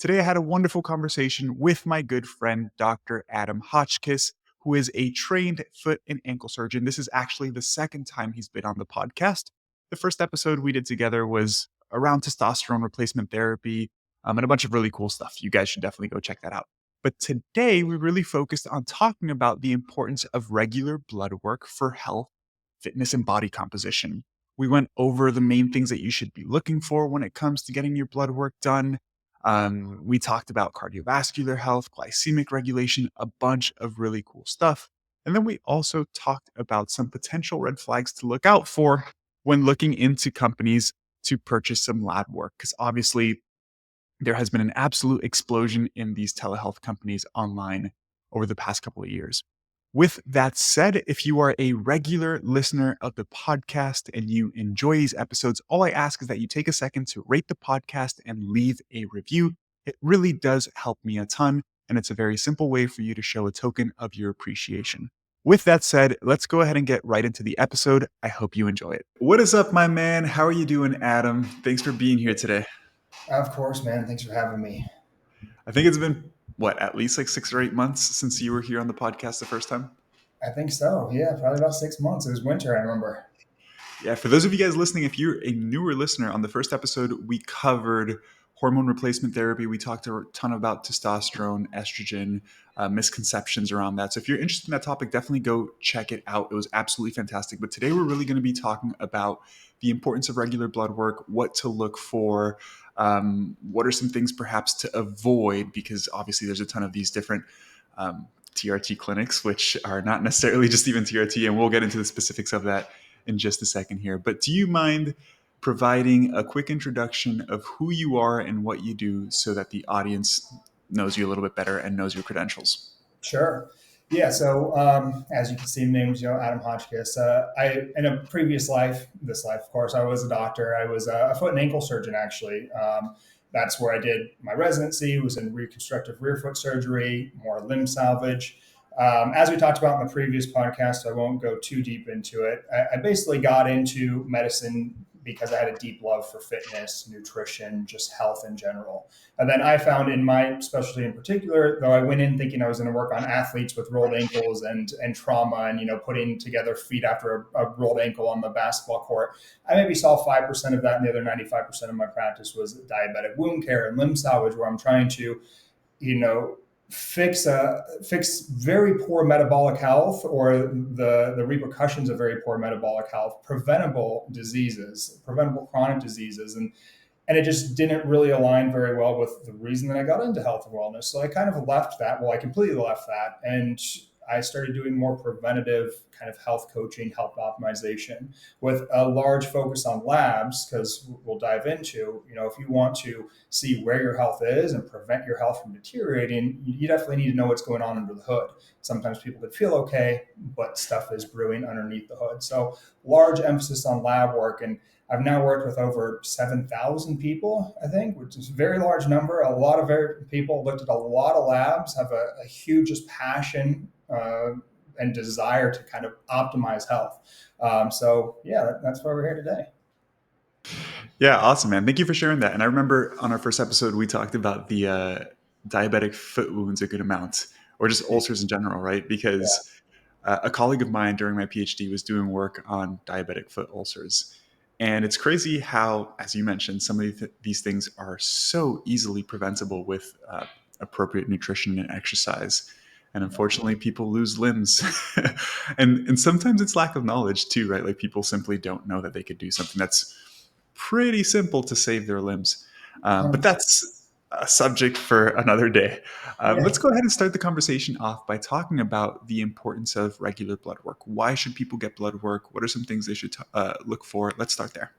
Today, I had a wonderful conversation with my good friend, Dr. Adam Hotchkiss, who is a trained foot and ankle surgeon. This is actually the second time he's been on the podcast. The first episode we did together was around testosterone replacement therapy and a bunch of really cool stuff. You guys should definitely go check that out. But today, we really focused on talking about the importance of regular blood work for health, fitness, and body composition. We went over the main things that you should be looking for when it comes to getting your blood work done. We talked about cardiovascular health, glycemic regulation, a bunch of really cool stuff. And then we also talked about some potential red flags to look out for when looking into companies to purchase some lab work. Because obviously, there has been an absolute explosion in these telehealth companies online over the past couple of years. With that said, if you are a regular listener of the podcast and you enjoy these episodes, all I ask is that you take a second to rate the podcast and leave a review. It really does help me a ton, and it's a very simple way for you to show a token of your appreciation. With that said, let's go ahead and get right into the episode. I hope you enjoy it. What is up, my man? How are you doing, Adam? Thanks for being here today. Of course, man. Thanks for having me. I think it's been, at least like 6 or 8 months since you were here on the podcast the first time? I think so. Yeah, probably about 6 months. It was winter, I remember. Yeah, for those of you guys listening, if you're a newer listener, on the first episode, we covered hormone replacement therapy. We talked a ton about testosterone, estrogen, misconceptions around that. So if you're interested in that topic, definitely go check it out. It was absolutely fantastic. But today we're really going to be talking about the importance of regular blood work, what to look for, what are some things perhaps to avoid, because obviously there's a ton of these different TRT clinics, which are not necessarily just even TRT, and we'll get into the specifics of that in just a second here. But do you mind providing a quick introduction of who you are and what you do so that the audience knows you a little bit better and knows your credentials? Sure. Yeah. So, as you can see, my name's Adam Hotchkiss. I in a previous life, this life, of course, I was a doctor. I was a foot and ankle surgeon, actually. That's where I did my residency. Was in reconstructive rear foot surgery, more limb salvage. As we talked about in the previous podcast, I won't go too deep into it. I basically got into medicine because I had a deep love for fitness, nutrition, just health in general. And then I found in my specialty in particular, though I went in thinking I was going to work on athletes with rolled ankles and trauma and, putting together feet after a rolled ankle on the basketball court, I maybe saw 5% of that, and the other 95% of my practice was diabetic wound care and limb salvage, where I'm trying to, you know, fix very poor metabolic health, or the repercussions of very poor metabolic health, preventable chronic diseases, and it just didn't really align very well with the reason that I got into health and wellness. So I kind of left that. Well, I completely left that, and I started doing more preventative kind of health coaching, health optimization, with a large focus on labs, because we'll dive into, if you want to see where your health is and prevent your health from deteriorating, you definitely need to know what's going on under the hood. Sometimes people could feel okay, but stuff is brewing underneath the hood. So large emphasis on lab work. And I've now worked with over 7,000 people, I think, which is a very large number. A lot of very people, looked at a lot of labs, have a huge just passion and desire to kind of optimize health. So yeah, that's why we're here today. Yeah, awesome, man. Thank you for sharing that. And I remember on our first episode, we talked about the diabetic foot wounds a good amount, or just ulcers in general, right? Yeah. Because a colleague of mine during my PhD was doing work on diabetic foot ulcers. And it's crazy how, as you mentioned, some of these things are so easily preventable with appropriate nutrition and exercise. And unfortunately, people lose limbs. And sometimes it's lack of knowledge too, right? Like people simply don't know that they could do something that's pretty simple to save their limbs. But 100%. that's a subject for another day. Yeah. Let's go ahead and start the conversation off by talking about the importance of regular blood work. Why should people get blood work? What are some things they should look for? Let's start there.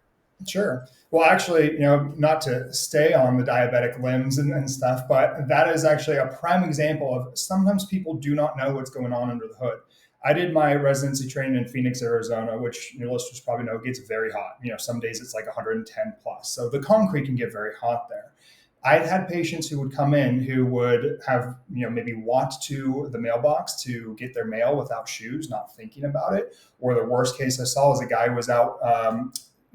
Sure. Well, actually, not to stay on the diabetic limbs and stuff, but that is actually a prime example of sometimes people do not know what's going on under the hood. I did my residency training in Phoenix, Arizona, which your listeners probably know gets very hot. Some days it's like 110 plus. So the concrete can get very hot there. I'd had patients who would come in who would have, maybe walked to the mailbox to get their mail without shoes, not thinking about it. Or the worst case I saw was a guy who was out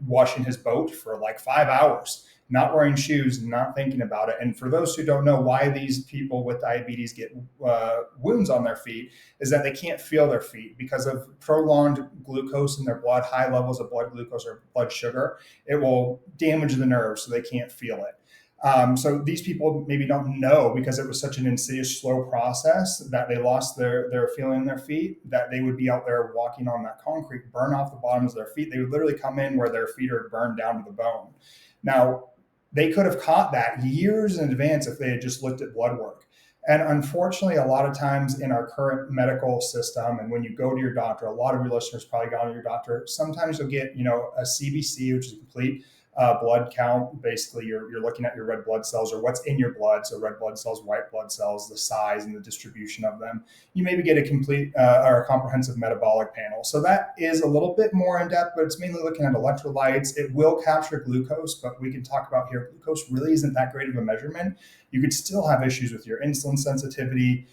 washing his boat for like 5 hours. not wearing shoes, not thinking about it. And for those who don't know why these people with diabetes get wounds on their feet, is that they can't feel their feet because of prolonged glucose in their blood, high levels of blood glucose or blood sugar. It will damage the nerves so they can't feel it. So these people maybe don't know, because it was such an insidious, slow process, that they lost their feeling in their feet, that they would be out there walking on that concrete, burn off the bottoms of their feet. They would literally come in where their feet are burned down to the bone. Now, they could have caught that years in advance if they had just looked at blood work. And unfortunately, a lot of times in our current medical system, and when you go to your doctor, a lot of your listeners probably gone to your doctor, sometimes you'll get, a CBC, which is a complete blood count. Basically, you're looking at your red blood cells, or what's in your blood. So red blood cells, white blood cells, the size and the distribution of them. You maybe get a complete or a comprehensive metabolic panel. So that is a little bit more in depth, but it's mainly looking at electrolytes. It will capture glucose, but we can talk about here, glucose really isn't that great of a measurement. You could still have issues with your insulin sensitivity.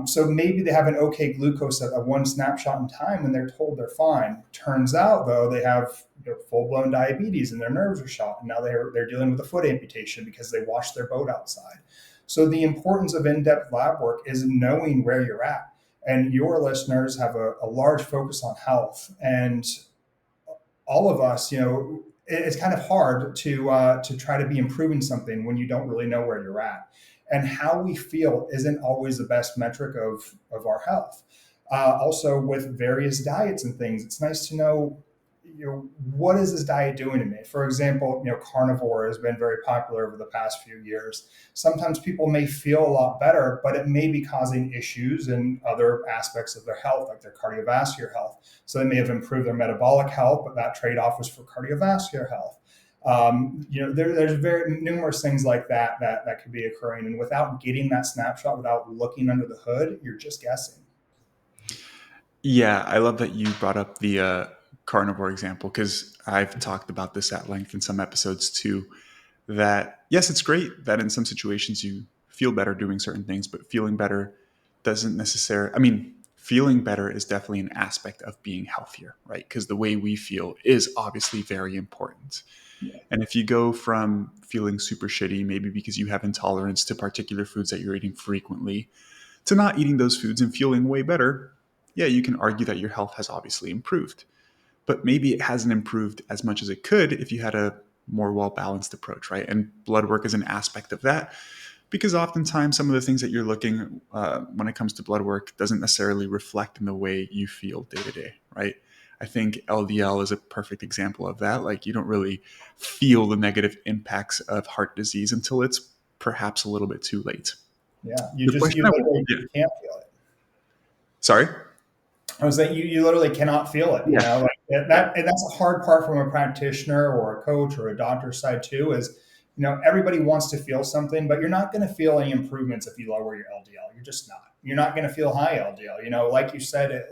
So maybe they have an okay glucose at a one snapshot in time and they're told they're fine. Turns out, though, they have full-blown diabetes and their nerves are shot. And now they're dealing with a foot amputation because they washed their boat outside. So the importance of in-depth lab work is knowing where you're at. And your listeners have a large focus on health. And all of us, it's kind of hard to try to be improving something when you don't really know where you're at. And how we feel isn't always the best metric of our health. Also, with various diets and things, it's nice to know, what is this diet doing to me? For example, carnivore has been very popular over the past few years. Sometimes people may feel a lot better, but it may be causing issues in other aspects of their health, like their cardiovascular health. So they may have improved their metabolic health, but that trade-off was for cardiovascular health. There's very numerous things like that could be occurring. And without getting that snapshot, without looking under the hood, you're just guessing. Yeah, I love that you brought up the carnivore example, because I've talked about this at length in some episodes too, that yes, it's great that in some situations you feel better doing certain things, but feeling better doesn't necessarily, feeling better is definitely an aspect of being healthier, right? Because the way we feel is obviously very important. Yeah. And if you go from feeling super shitty, maybe because you have intolerance to particular foods that you're eating frequently, to not eating those foods and feeling way better, yeah, you can argue that your health has obviously improved. But maybe it hasn't improved as much as it could if you had a more well-balanced approach, right? And blood work is an aspect of that, because oftentimes some of the things that you're looking when it comes to blood work doesn't necessarily reflect in the way you feel day to day, right? I think LDL is a perfect example of that. Like, you don't really feel the negative impacts of heart disease until it's perhaps a little bit too late. Yeah, The question you literally can't feel it. Sorry? I was saying you literally cannot feel it. Yeah. And that's a hard part from a practitioner or a coach or a doctor's side too. Is everybody wants to feel something, but you're not going to feel any improvements if you lower your LDL. You're just not. You're not going to feel high LDL. Like you said,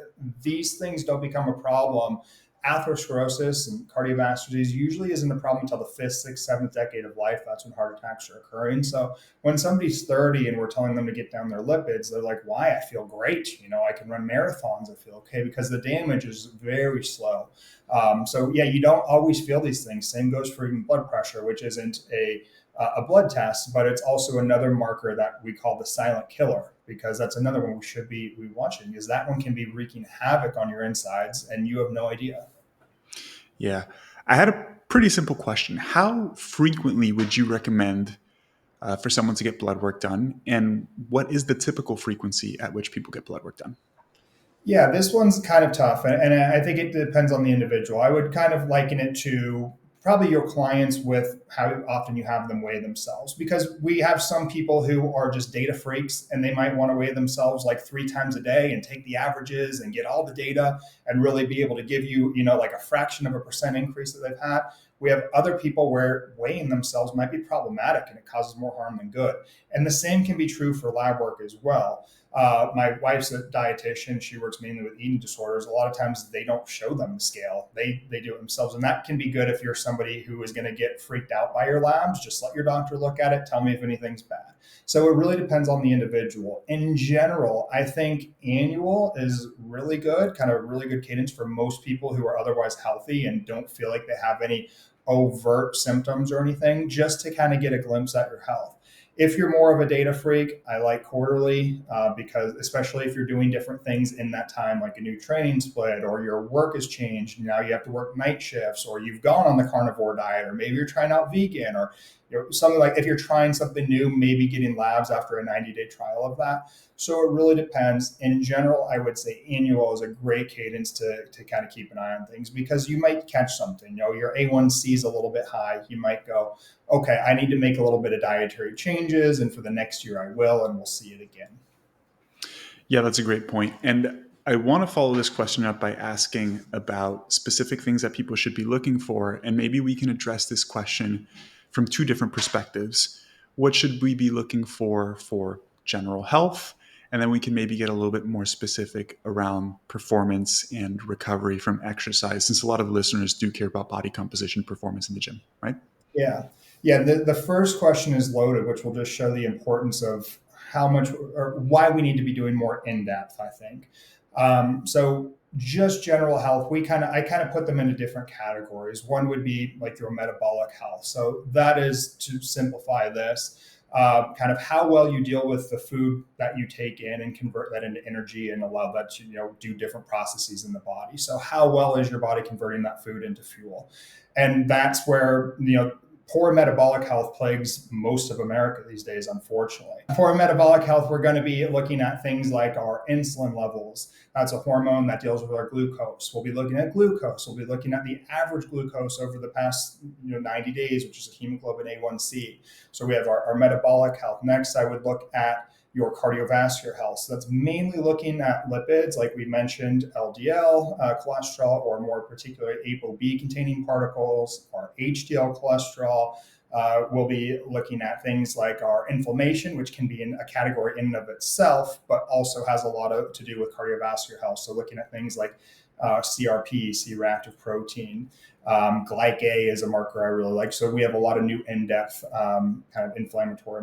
these things don't become a problem. Atherosclerosis and cardiovascular disease usually isn't a problem until the fifth, sixth, seventh decade of life. That's when heart attacks are occurring. So when somebody's 30 and we're telling them to get down their lipids, they're like, why? I feel great. I can run marathons. I feel okay, because the damage is very slow. So yeah, you don't always feel these things. Same goes for even blood pressure, which isn't a blood test, but it's also another marker that we call the silent killer, because that's another one we should be watching, because that one can be wreaking havoc on your insides and you have no idea. Yeah. I had a pretty simple question. How frequently would you recommend for someone to get blood work done? And what is the typical frequency at which people get blood work done? Yeah, this one's kind of tough. And I think it depends on the individual. I would kind of liken it to probably your clients with how often you have them weigh themselves, because we have some people who are just data freaks and they might want to weigh themselves like 3 times a day and take the averages and get all the data and really be able to give you, like a fraction of a percent increase that they've had. We have other people where weighing themselves might be problematic and it causes more harm than good. And the same can be true for lab work as well. My wife's a dietitian. She works mainly with eating disorders. A lot of times they don't show them the scale. They do it themselves. And that can be good if you're somebody who is going to get freaked out by your labs. Just let your doctor look at it. Tell me if anything's bad. So it really depends on the individual. In general, I think annual is really good, kind of really good cadence for most people who are otherwise healthy and don't feel like they have any overt symptoms or anything, just to kind of get a glimpse at your health. If you're more of a data freak, I like quarterly because especially if you're doing different things in that time, like a new training split, or your work has changed. Now you have to work night shifts, or you've gone on the carnivore diet, or maybe you're trying out vegan, or something like if you're trying something new, maybe getting labs after a 90-day trial of that. So it really depends. In general, I would say annual is a great cadence to kind of keep an eye on things, because you might catch something. Your A1C is a little bit high. You might go, okay, I need to make a little bit of dietary changes, and for the next year I will, and we'll see it again. Yeah, that's a great point. And I want to follow this question up by asking about specific things that people should be looking for. And maybe we can address this question from two different perspectives. What should we be looking for general health? And then we can maybe get a little bit more specific around performance and recovery from exercise, since a lot of listeners do care about body composition, performance in the gym, right? Yeah. Yeah. The first question is loaded, which will just show the importance of how much or why we need to be doing more in depth, I think. So just general health, I kind of put them into different categories. One would be like your metabolic health. So that is, to simplify this, kind of how well you deal with the food that you take in and convert that into energy and allow that to do different processes in the body. So how well is your body converting that food into fuel? And that's where poor metabolic health plagues most of America these days, unfortunately. For metabolic health, we're going to be looking at things like our insulin levels. That's a hormone that deals with our glucose. We'll be looking at glucose. We'll be looking at the average glucose over the past 90 days, which is a hemoglobin A1C. So we have our metabolic health. Next, I would look at your cardiovascular health. So that's mainly looking at lipids, like we mentioned, LDL cholesterol, or more particularly ApoB containing particles, or HDL cholesterol. We'll be looking at things like our inflammation, which can be in a category in and of itself, but also has a lot to do with cardiovascular health. So looking at things like CRP, C-reactive protein. Glyc-A is a marker I really like. So we have a lot of new in-depth kind of inflammatory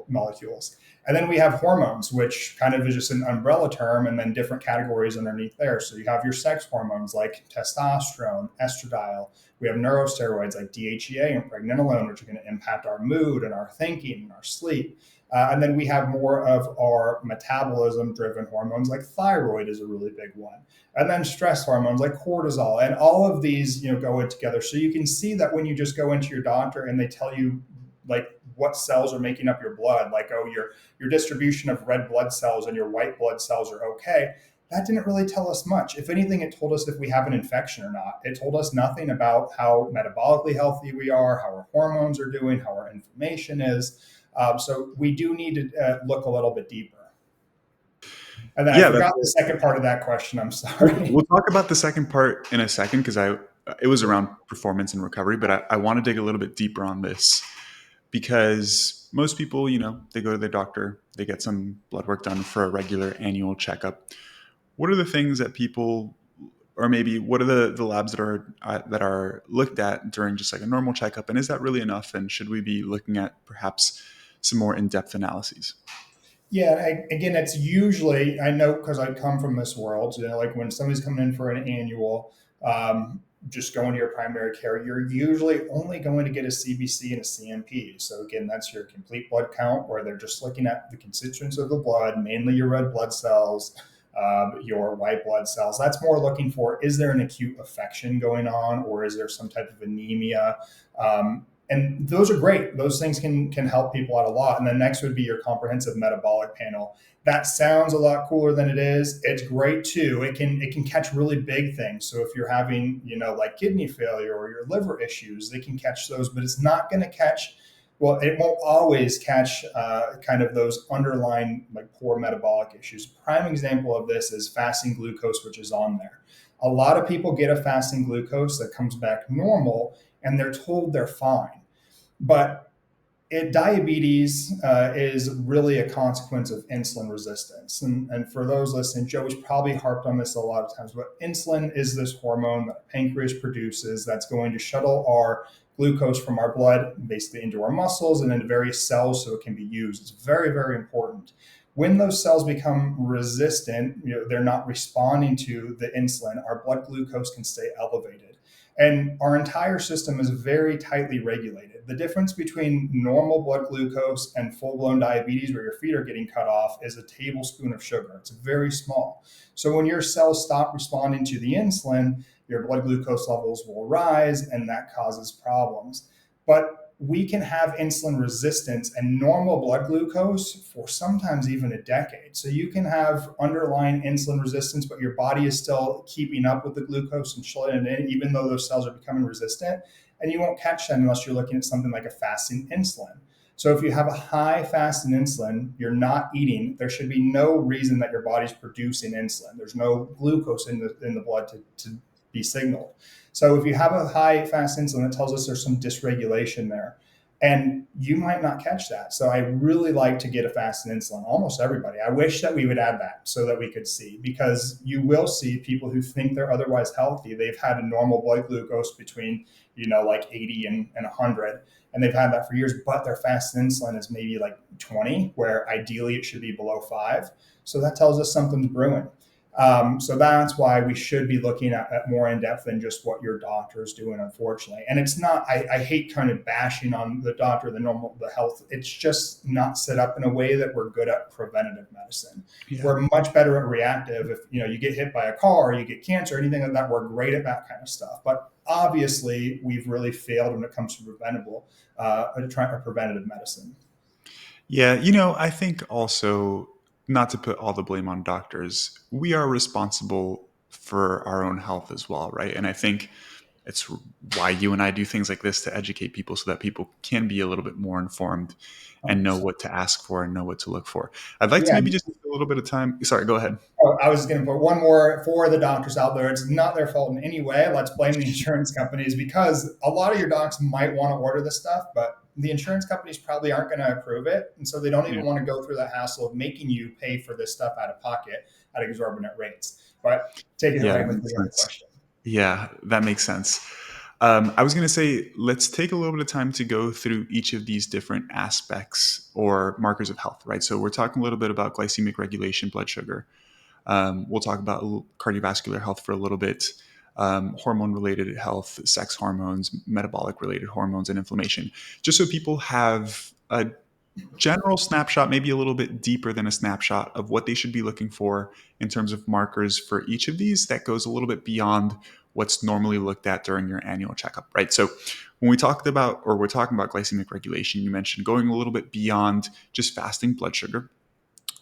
molecules. And then we have hormones, which kind of is just an umbrella term, and then different categories underneath there. So you have your sex hormones like testosterone, estradiol. We have neurosteroids like DHEA and pregnenolone, which are going to impact our mood and our thinking and our sleep. And then we have more of our metabolism-driven hormones, like thyroid is a really big one. And then stress hormones like cortisol. And all of these go in together. So you can see that when you just go into your doctor and they tell you like what cells are making up your blood, like, oh, your distribution of red blood cells and your white blood cells are okay. That didn't really tell us much. If anything, it told us if we have an infection or not. It told us nothing about how metabolically healthy we are, how our hormones are doing, how our inflammation is. So we do need to look a little bit deeper. And then I forgot the second part of that question. I'm sorry. We'll talk about the second part in a second, because it was around performance and recovery, but I want to dig a little bit deeper on this, because most people, they go to their doctor, they get some blood work done for a regular annual checkup. What are the things that people, or maybe what are the labs that are looked at during just like a normal checkup, and is that really enough? And should we be looking at perhaps some more in-depth analyses? Yeah, again, it's usually, I know because I come from this world, like when somebody's coming in for an annual, just going to your primary care, you're usually only going to get a CBC and a CMP. So again, that's your complete blood count, where they're just looking at the constituents of the blood, mainly your red blood cells, your white blood cells. That's more looking for, is there an acute affection going on, or is there some type of anemia? And those are great. Those things can help people out a lot. And then next would be your comprehensive metabolic panel. That sounds a lot cooler than it is. It's great too. It can catch really big things. So if you're having, like kidney failure or your liver issues, they can catch those, but it's not going to catch, well, it won't always catch kind of those underlying like poor metabolic issues. Prime example of this is fasting glucose, which is on there. A lot of people get a fasting glucose that comes back normal, and they're told they're fine. But diabetes is really a consequence of insulin resistance. And for those listening, Joey's probably harped on this a lot of times, but insulin is this hormone that pancreas produces that's going to shuttle our glucose from our blood basically into our muscles and into various cells so it can be used. It's very, very important. When those cells become resistant, they're not responding to the insulin, our blood glucose can stay elevated. And our entire system is very tightly regulated. The difference between normal blood glucose and full blown diabetes, where your feet are getting cut off, is a tablespoon of sugar. It's very small. So when your cells stop responding to the insulin, your blood glucose levels will rise, and that causes problems. But we can have insulin resistance and normal blood glucose for sometimes even a decade. So you can have underlying insulin resistance, but your body is still keeping up with the glucose and shutting it in, even though those cells are becoming resistant. And you won't catch that unless you're looking at something like a fasting insulin. So if you have a high fasting insulin, you're not eating, there should be no reason that your body's producing insulin. There's no glucose in the blood to be signaled. So if you have a high fast insulin, it tells us there's some dysregulation there. And you might not catch that. So I really like to get a fasting insulin, almost everybody. I wish that we would add that so that we could see, because you will see people who think they're otherwise healthy. They've had a normal blood glucose between, like 80 and 100, and they've had that for years, but their fasting insulin is maybe like 20, where ideally it should be below 5. So that tells us something's brewing. So that's why we should be looking at more in depth than just what your doctor is doing, unfortunately. And it's not, I hate kind of bashing on the doctor, the health. It's just not set up in a way that we're good at preventative medicine. Yeah. We're much better at reactive. If you get hit by a car, or you get cancer, anything like that, we're great at that kind of stuff. But obviously, we've really failed when it comes to preventative medicine. Yeah, I think also, not to put all the blame on doctors, we are responsible for our own health as well, right? And I think it's why you and I do things like this, to educate people so that people can be a little bit more informed and know what to ask for and know what to look for. I'd like to maybe just take a little bit of time. Sorry, go ahead. Oh, I was going to put one more for the doctors out there. It's not their fault in any way. Let's blame the insurance companies, because a lot of your docs might want to order this stuff, but the insurance companies probably aren't going to approve it. And so they don't even want to go through the hassle of making you pay for this stuff out of pocket at exorbitant rates. But take it away with the other question. Yeah, that makes sense. I was going to say, let's take a little bit of time to go through each of these different aspects or markers of health, right? So we're talking a little bit about glycemic regulation, blood sugar. We'll talk about cardiovascular health for a little bit, hormone-related health, sex hormones, metabolic-related hormones, and inflammation, just so people have a general snapshot, maybe a little bit deeper than a snapshot, of what they should be looking for in terms of markers for each of these. That goes a little bit beyond what's normally looked at during your annual checkup, right? So when we're talking about glycemic regulation, you mentioned going a little bit beyond just fasting blood sugar,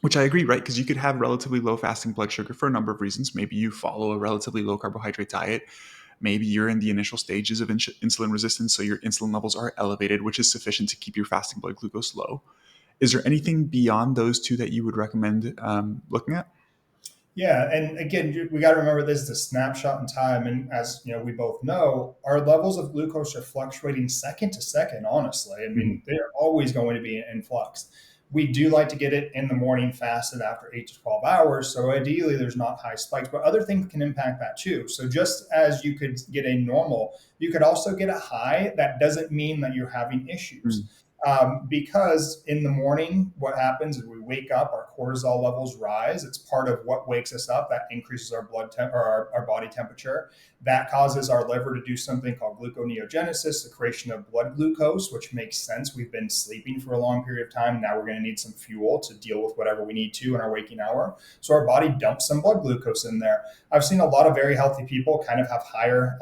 which I agree, right? Because you could have relatively low fasting blood sugar for a number of reasons. Maybe you follow a relatively low carbohydrate diet. Maybe you're in the initial stages of insulin resistance, so your insulin levels are elevated, which is sufficient to keep your fasting blood glucose low. Is there anything beyond those two that you would recommend looking at? Yeah, and again, we got to remember this is a snapshot in time, and as we both know, our levels of glucose are fluctuating second to second. Honestly, I mean, they're always going to be in flux. We do like to get it in the morning fasted after 8 to 12 hours. So ideally, there's not high spikes, but other things can impact that too. So just as you could get a normal, you could also get a high. That doesn't mean that you're having issues. Because in the morning, what happens is we wake up, our cortisol levels rise. It's part of what wakes us up. That increases our our body temperature. That causes our liver to do something called gluconeogenesis, the creation of blood glucose, which makes sense. We've been sleeping for a long period of time. Now we're going to need some fuel to deal with whatever we need to in our waking hour. So our body dumps some blood glucose in there. I've seen a lot of very healthy people kind of have higher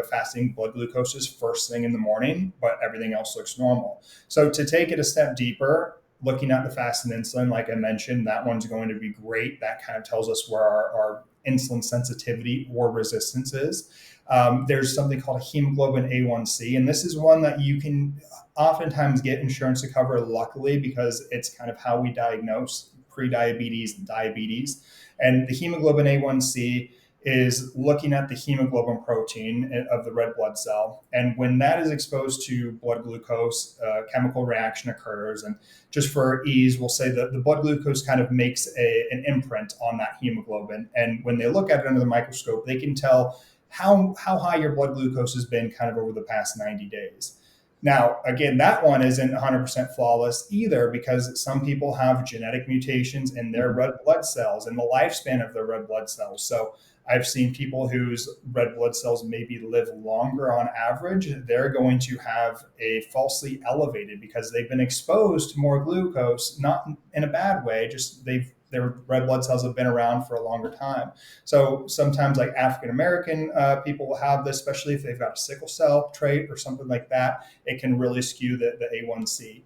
fasting blood glucoses first thing in the morning, but everything else looks normal. So to take it a step deeper, looking at the fasting insulin, like I mentioned, that one's going to be great. That kind of tells us where our insulin sensitivity or resistance is. There's something called a hemoglobin A1C, and this is one that you can oftentimes get insurance to cover, luckily, because it's kind of how we diagnose prediabetes and diabetes. And the hemoglobin A1C is looking at the hemoglobin protein of the red blood cell. And when that is exposed to blood glucose, a chemical reaction occurs. And just for ease, we'll say that the blood glucose kind of makes an imprint on that hemoglobin. And when they look at it under the microscope, they can tell how high your blood glucose has been kind of over the past 90 days. Now, again, that one isn't 100% flawless either, because some people have genetic mutations in their red blood cells and the lifespan of their red blood cells. So I've seen people whose red blood cells maybe live longer on average. They're going to have a falsely elevated because they've been exposed to more glucose, not in a bad way, just their red blood cells have been around for a longer time. So sometimes, like African American people will have this, especially if they've got a sickle cell trait or something like that. It can really skew the A1C.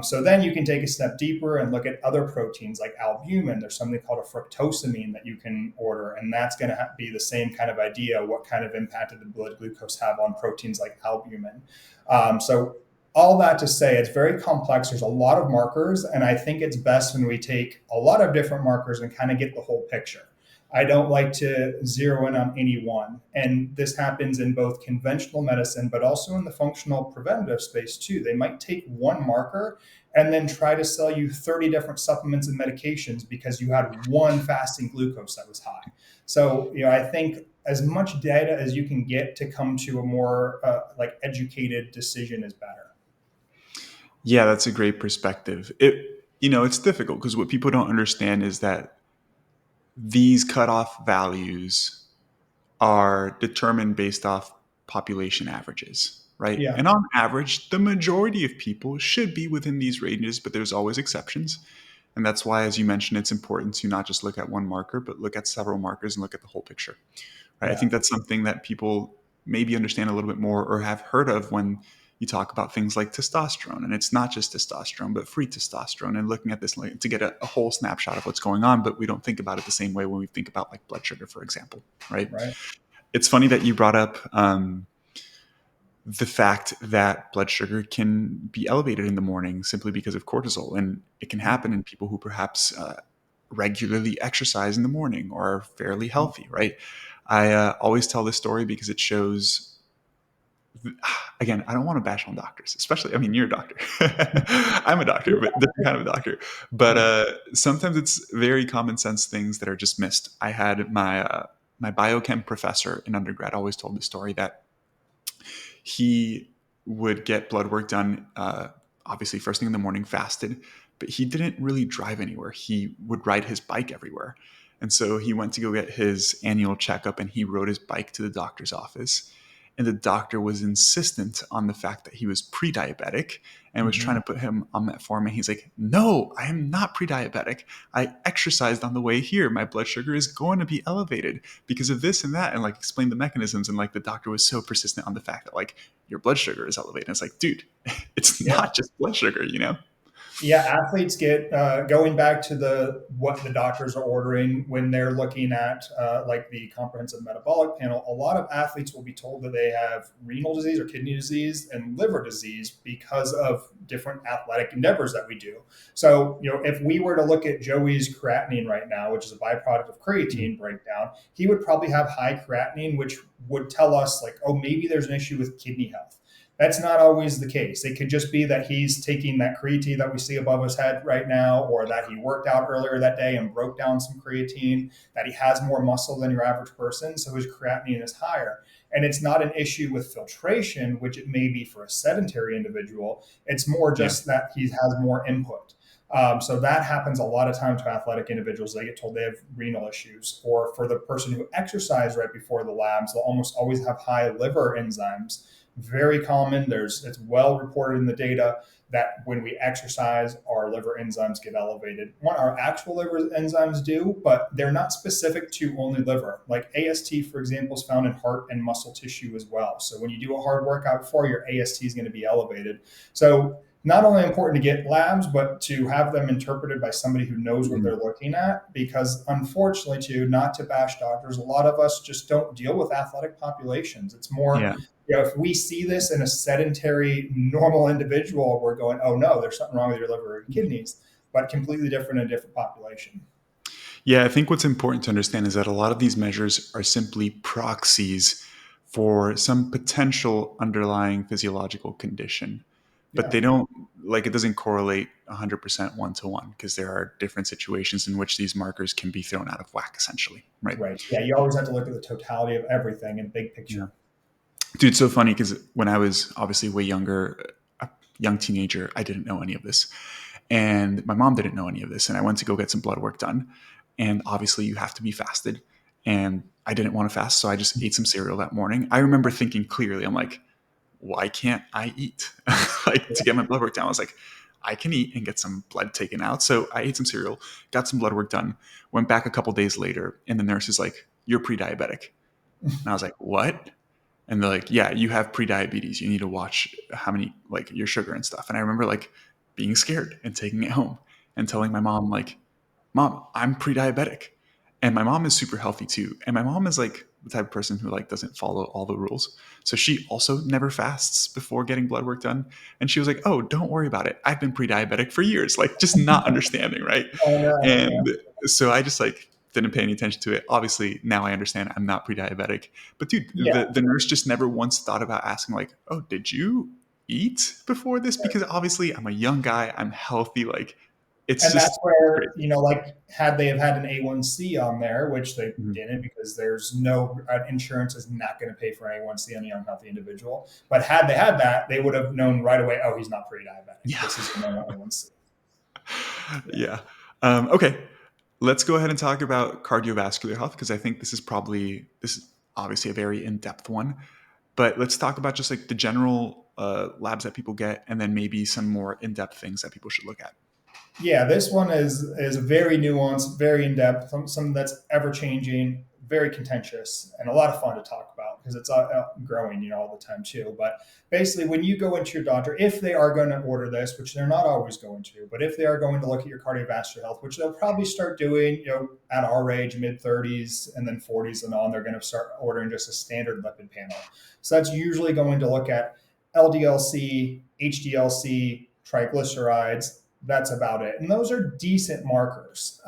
So then you can take a step deeper and look at other proteins like albumin. There's something called a fructosamine that you can order, and that's going to be the same kind of idea. What kind of impact did the blood glucose have on proteins like albumin? So all that to say, it's very complex. There's a lot of markers, and I think it's best when we take a lot of different markers and kind of get the whole picture. I don't like to zero in on any one. And this happens in both conventional medicine, but also in the functional preventative space too. They might take one marker and then try to sell you 30 different supplements and medications because you had one fasting glucose that was high. So, I think as much data as you can get to come to a more educated decision is better. Yeah, that's a great perspective. It's difficult because what people don't understand is that these cutoff values are determined based off population averages, right? Yeah. And on average, the majority of people should be within these ranges, but there's always exceptions. And that's why, as you mentioned, it's important to not just look at one marker, but look at several markers and look at the whole picture, right? I Yeah. think that's something that people maybe understand a little bit more or have heard of when you talk about things like testosterone. And it's not just testosterone, but free testosterone, and looking at this to get a whole snapshot of what's going on. But we don't think about it the same way when we think about like blood sugar, for example, right? Right. It's funny that you brought up the fact that blood sugar can be elevated in the morning simply because of cortisol. And it can happen in people who perhaps regularly exercise in the morning or are fairly healthy, right? I always tell this story because it shows, again, I don't want to bash on doctors, especially, I mean, you're a doctor. I'm a doctor, but different kind of a doctor. But Yeah. sometimes it's very common sense things that are just missed. I had my biochem professor in undergrad always told the story that he would get blood work done, obviously first thing in the morning, fasted, but he didn't really drive anywhere. He would ride his bike everywhere. And so he went to go get his annual checkup and he rode his bike to the doctor's office. And the doctor was insistent on the fact that he was pre-diabetic and was trying Mhm. to put him on metformin. He's like, no, I am not pre-diabetic. I exercised on the way here. My blood sugar is going to be elevated because of this and that, and like explain the mechanisms. And like the doctor was so persistent on the fact that like your blood sugar is elevated. And it's like, dude, it's Yeah. not just blood sugar. Yeah, athletes get going back to the what the doctors are ordering when they're looking at like the comprehensive metabolic panel. A lot of athletes will be told that they have renal disease or kidney disease and liver disease because of different athletic endeavors that we do. So, if we were to look at Joey's creatinine right now, which is a byproduct of creatine breakdown, he would probably have high creatinine, which would tell us like, oh, maybe there's an issue with kidney health. That's not always the case. It could just be that he's taking that creatine that we see above his head right now, or that he worked out earlier that day and broke down some creatine, that he has more muscle than your average person, so his creatinine is higher. And it's not an issue with filtration, which it may be for a sedentary individual. It's more Yeah. just that he has more input. So that happens a lot of times to athletic individuals. They get told they have renal issues. Or for the person who exercised right before the labs, they'll almost always have high liver enzymes. Very common. It's well reported in the data that when we exercise, our liver enzymes get elevated. One, our actual liver enzymes do, but they're not specific to only liver. Like AST, for example, is found in heart and muscle tissue as well. So when you do a hard workout before, your AST is going to be elevated. So not only important to get labs, but to have them interpreted by somebody who knows what they're looking at. Because unfortunately, too, not to bash doctors, a lot of us just don't deal with athletic populations. It's more, Yeah. if we see this in a sedentary, normal individual, we're going, oh no, there's something wrong with your liver or kidneys, but completely different in a different population. Yeah, I think what's important to understand is that a lot of these measures are simply proxies for some potential underlying physiological condition, but Yeah. they don't, like, it doesn't correlate 100% one to one because there are different situations in which these markers can be thrown out of whack, essentially, right? Right. Yeah. You always have to look at the totality of everything in big Yeah. picture. Dude, it's so funny because when I was obviously way younger, a young teenager, I didn't know any of this. And my mom didn't know any of this. And I went to go get some blood work done. And obviously, you have to be fasted. and I didn't want to fast. So I just ate some cereal that morning. I remember thinking clearly, I'm like, why can't I eat? Like to get my blood work down, I was like, I can eat and get some blood taken out. So I ate some cereal, got some blood work done, went back a couple days later, and the nurse is like, you're pre-diabetic. And I was like, what? And they're like, yeah, you have pre-diabetes. You need to watch how many, like your sugar and stuff. And I remember like being scared and taking it home and telling my mom, like, Mom, I'm pre-diabetic. And my mom is super healthy too. And my mom is like the type of person who like doesn't follow all the rules. So she also never fasts before getting blood work done. And she was like, oh, don't worry about it. I've been pre-diabetic for years, like just not understanding, right? Oh, no, yeah. And so I just like didn't pay any attention to it. Obviously, now I understand I'm not pre-diabetic. But dude, Yeah. the nurse just never once thought about asking like, oh, did you eat before this? Because obviously I'm a young guy, I'm healthy, like it's And just that's where, crazy. like, had they have had an A1C on there, which they Mhm. didn't, because there's no insurance is not going to pay for an A1C on a young healthy individual. But had they had that, they would have known right away, oh, he's not pre-diabetic. Yeah. This is a normal A1C. Yeah. Yeah. Okay. Let's go ahead and talk about cardiovascular health because I think this is obviously a very in-depth one. But let's talk about just like the general labs that people get, and then maybe some more in-depth things that people should look at. Yeah, this one is very nuanced, very in depth, something that's ever changing, very contentious, and a lot of fun to talk about because it's growing, all the time too. But basically, when you go into your doctor, if they are going to order this, which they're not always going to, but if they are going to look at your cardiovascular health, which they'll probably start doing, at our age, mid 30s and then 40s and on, they're going to start ordering just a standard lipid panel. So that's usually going to look at LDL-C, HDL-C, triglycerides. That's about it. And those are decent markers.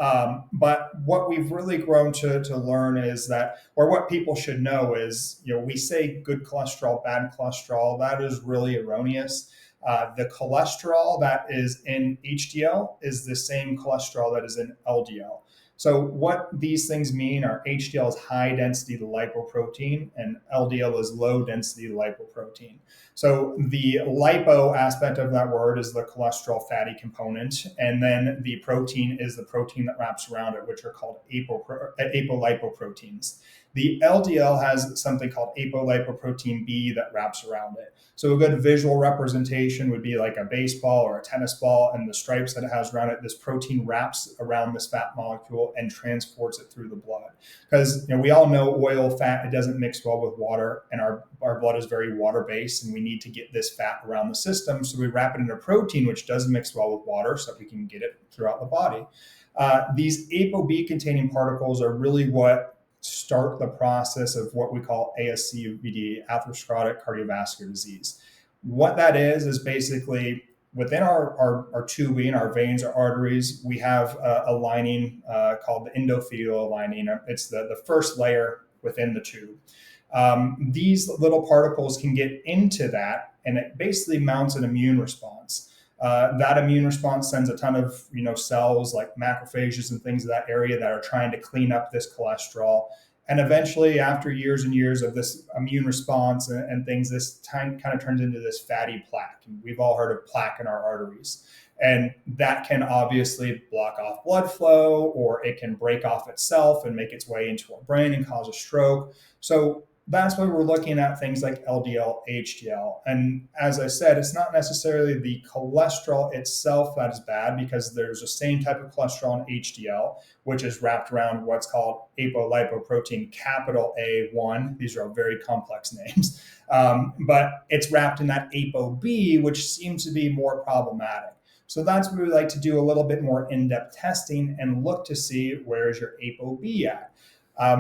But what we've really grown to learn is that, or what people should know is, we say good cholesterol, bad cholesterol. That is really erroneous. The cholesterol that is in HDL is the same cholesterol that is in LDL. So what these things mean are HDL is high density lipoprotein and LDL is low density lipoprotein. So the lipo aspect of that word is the cholesterol fatty component, and then the protein is the protein that wraps around it, which are called apolipoproteins. The LDL has something called apolipoprotein B that wraps around it. So a good visual representation would be like a baseball or a tennis ball, and the stripes that it has around it, this protein wraps around this fat molecule and transports it through the blood. Because we all know oil, fat, it doesn't mix well with water, and our blood is very water-based, and we need to get this fat around the system. So we wrap it in a protein, which does mix well with water, so that we can get it throughout the body. These ApoB containing particles are really what start the process of what we call ASCVD, atherosclerotic cardiovascular disease. What that is basically within our tubing, our veins, our arteries, we have a lining called the endothelial lining. It's the first layer within the tube. These little particles can get into that, and it basically mounts an immune response. That immune response sends a ton of cells like macrophages and things of that area that are trying to clean up this cholesterol. And eventually, after years and years of this immune response and things, this kind of turns into this fatty plaque. And we've all heard of plaque in our arteries. And that can obviously block off blood flow, or it can break off itself and make its way into our brain and cause a stroke. So that's why we're looking at things like LDL, HDL. And as I said, it's not necessarily the cholesterol itself that is bad, because there's the same type of cholesterol in HDL, which is wrapped around what's called apolipoprotein capital A1. These are all very complex names. But it's wrapped in that ApoB, which seems to be more problematic. So that's where we like to do a little bit more in-depth testing and look to see where is your ApoB at.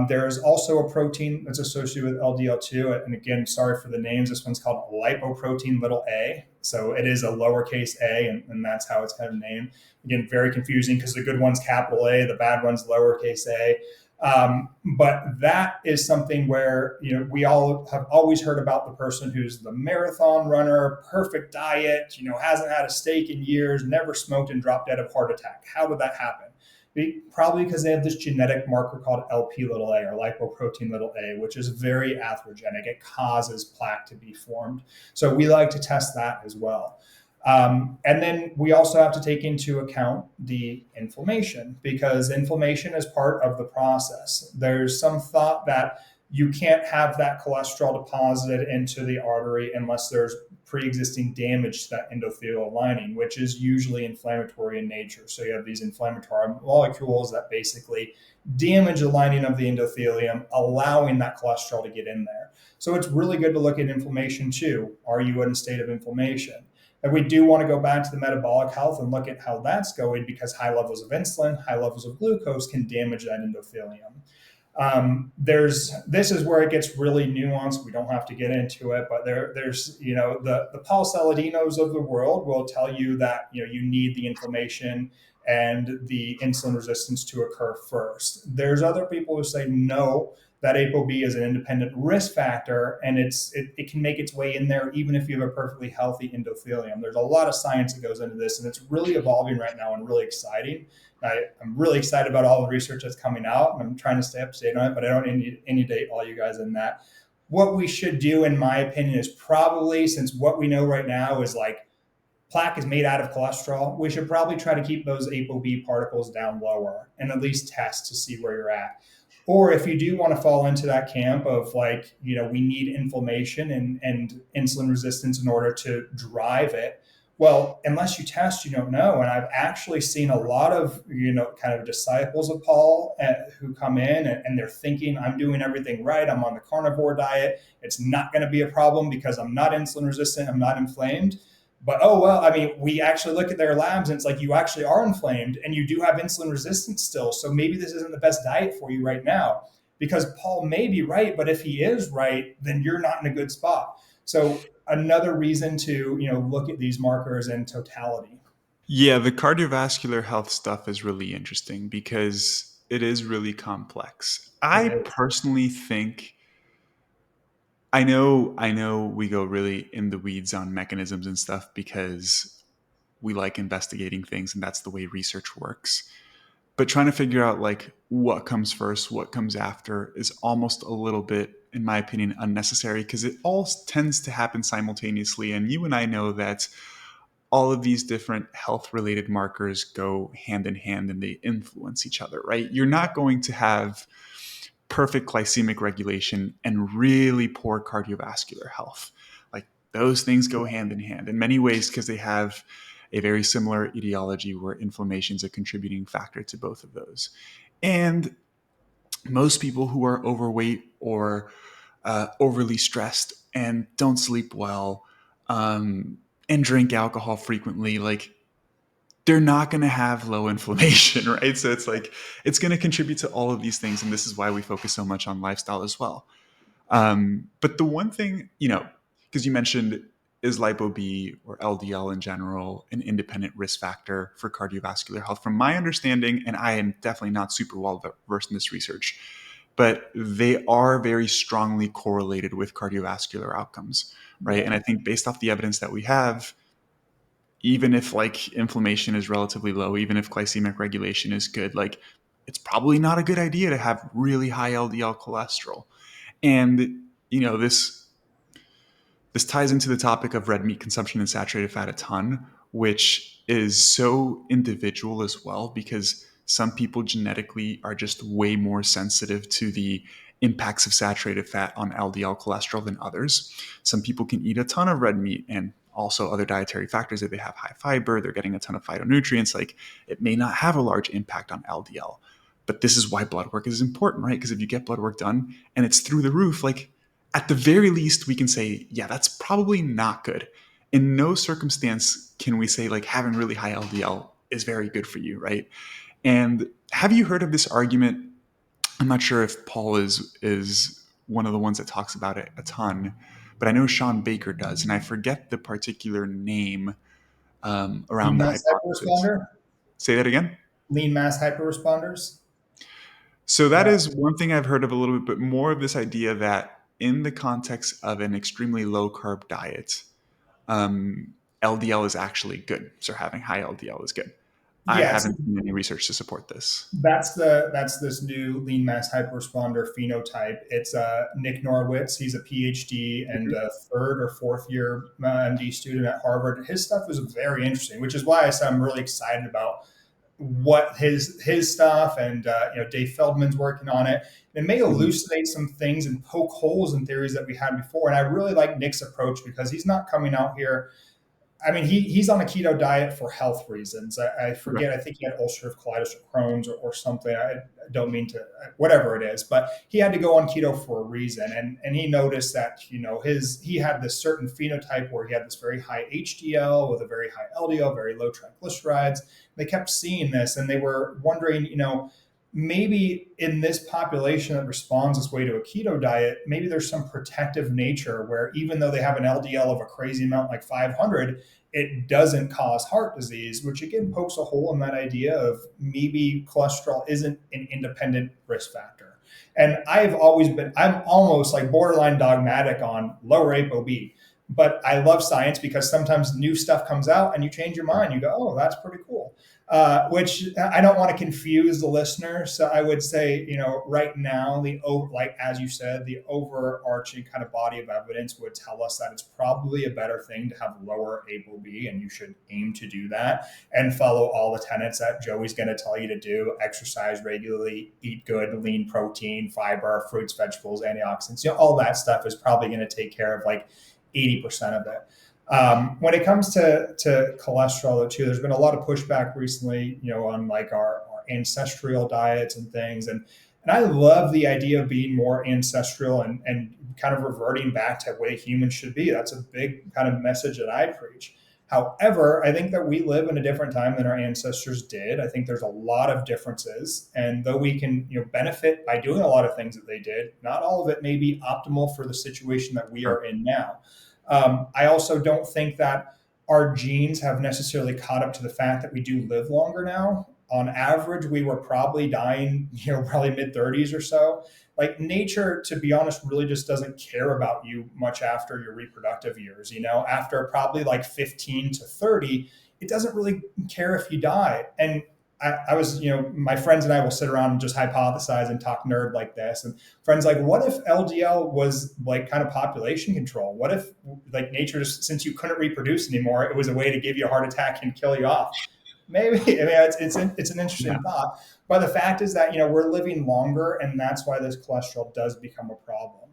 There is also a protein that's associated with LDL2. And again, sorry for the names. This one's called lipoprotein little a. So it is a lowercase a, and that's how it's kind of named. Again, very confusing because the good one's capital A, the bad one's lowercase a. But that is something where, we all have always heard about the person who's the marathon runner, perfect diet, hasn't had a steak in years, never smoked, and dropped dead of heart attack. How did that happen? Probably because they have this genetic marker called LP little a, or lipoprotein little a, which is very atherogenic. It causes plaque to be formed. So we like to test that as well. And then we also have to take into account the inflammation, because inflammation is part of the process. There's some thought that you can't have that cholesterol deposited into the artery unless there's pre-existing damage to that endothelial lining, which is usually inflammatory in nature. So you have these inflammatory molecules that basically damage the lining of the endothelium, allowing that cholesterol to get in there. So it's really good to look at inflammation too. Are you in a state of inflammation? And we do want to go back to the metabolic health and look at how that's going, because high levels of insulin, high levels of glucose can damage that endothelium. There's this is where it gets really nuanced. We don't have to get into it, but there's the Paul Saladinos of the world will tell you that you need the inflammation and the insulin resistance to occur first. There's other people who say no, that ApoB is an independent risk factor, and it can make its way in there even if you have a perfectly healthy endothelium. There's a lot of science that goes into this, and it's really evolving right now and really exciting. I'm really excited about all the research that's coming out, and I'm trying to stay up to date on it, but I don't inundate all you guys in that. What we should do, in my opinion, is probably, since what we know right now is like plaque is made out of cholesterol, we should probably try to keep those ApoB particles down lower and at least test to see where you're at. Or if you do want to fall into that camp of like, we need inflammation and insulin resistance in order to drive it. Well, unless you test, you don't know. And I've actually seen a lot of, kind of disciples of Paul who come in and they're thinking, I'm doing everything right. I'm on the carnivore diet. It's not going to be a problem because I'm not insulin resistant. I'm not inflamed. But oh well, I mean, we actually look at their labs and it's like you actually are inflamed and you do have insulin resistance still. So maybe this isn't the best diet for you right now, because Paul may be right, but if he is right, then you're not in a good spot. So another reason to look at these markers in totality. Yeah, the cardiovascular health stuff is really interesting because it is really complex. It I is. personally think I know we go really in the weeds on mechanisms and stuff because we like investigating things and that's the way research works. But trying to figure out like what comes first, what comes after is almost a little bit, in my opinion, unnecessary because it all tends to happen simultaneously. And you and I know that all of these different health related markers go hand in hand and they influence each other, right? You're not going to have perfect glycemic regulation and really poor cardiovascular health. Like those things go hand in hand in many ways because they have a very similar etiology where inflammation is a contributing factor to both of those. And most people who are overweight or overly stressed and don't sleep well and drink alcohol frequently, like they're not going to have low inflammation, right? So it's like it's going to contribute to all of these things, and this is why we focus so much on lifestyle as well. But the one thing, because you mentioned is lipo-B or LDL in general an independent risk factor for cardiovascular health? From my understanding, and I am definitely not super well versed in this research, but they are very strongly correlated with cardiovascular outcomes, right? Yeah. And I think based off the evidence that we have, even if like inflammation is relatively low, even if glycemic regulation is good, like it's probably not a good idea to have really high LDL cholesterol. And this ties into the topic of red meat consumption and saturated fat a ton, which is so individual as well because some people genetically are just way more sensitive to the impacts of saturated fat on LDL cholesterol than others. Some people can eat a ton of red meat and also other dietary factors that they have high fiber, they're getting a ton of phytonutrients, like it may not have a large impact on LDL. But this is why blood work is important, right? Because if you get blood work done and it's through the roof, like at the very least, we can say, yeah, that's probably not good. In no circumstance can we say like having really high LDL is very good for you, right? And have you heard of this argument? I'm not sure if Paul is one of the ones that talks about it a ton, but I know Sean Baker does, and I forget the particular name Lean around the mass hypothesis. hyperresponder. Say that again. Lean mass hyperresponders. So that Uh, is one thing I've heard of a little bit, but more of this idea that in the context of an extremely low carb diet, LDL is actually good. So having high LDL is good. I Yes, haven't seen any research to support this. that's this new lean mass hyperresponder phenotype. It's Nick Norwitz. He's a PhD and Mhm. a third or fourth year MD student at Harvard. His stuff is very interesting, which is why I said I'm really excited about what his stuff, and Dave Feldman's working on it. It may Mhm. elucidate some things and poke holes in theories that we had before. And I really like Nick's approach because he's not coming out here. I mean, he's on a keto diet for health reasons. I Okay. forget. I think he had ulcerative colitis or Crohn's or something. I don't mean to, whatever it is, but he had to go on keto for a reason. And he noticed that he had this certain phenotype where he had this very high HDL with a very high LDL, very low triglycerides. They kept seeing this, and they were wondering, maybe in this population that responds this way to a keto diet, maybe there's some protective nature where even though they have an LDL of a crazy amount like 500, it doesn't cause heart disease, which again pokes a hole in that idea of maybe cholesterol isn't an independent risk factor. And I'm almost like borderline dogmatic on lower ApoB, but I love science because sometimes new stuff comes out and you change your mind. You go, oh, that's pretty cool. Which I don't want to confuse the listener. So I would say, right now, like as you said, the overarching kind of body of evidence would tell us that it's probably a better thing to have lower ApoB, and you should aim to do that and follow all the tenets that Joey's going to tell you to do: exercise regularly, eat good, lean protein, fiber, fruits, vegetables, antioxidants. All that stuff is probably going to take care of like 80% of it. When it comes to cholesterol, though, too, there's been a lot of pushback recently, on like our ancestral diets and things, and I love the idea of being more ancestral and kind of reverting back to the way humans should be. That's a big kind of message that I preach. However, I think that we live in a different time than our ancestors did. I think there's a lot of differences, and though we can benefit by doing a lot of things that they did, not all of it may be optimal for the situation that we Sure. are in now. I also don't think that our genes have necessarily caught up to the fact that we do live longer now. On average, we were probably dying, probably mid 30s or so. Like nature, to be honest, really just doesn't care about you much after your reproductive years. After probably like 15 to 30, it doesn't really care if you die. And I was, my friends and I will sit around and just hypothesize and talk nerd like this. And friends like, what if LDL was like kind of population control? What if like nature, just since you couldn't reproduce anymore, it was a way to give you a heart attack and kill you off? Maybe. I mean, it's an Yeah. interesting thought. But the fact is that, we're living longer, and that's why this cholesterol does become a problem.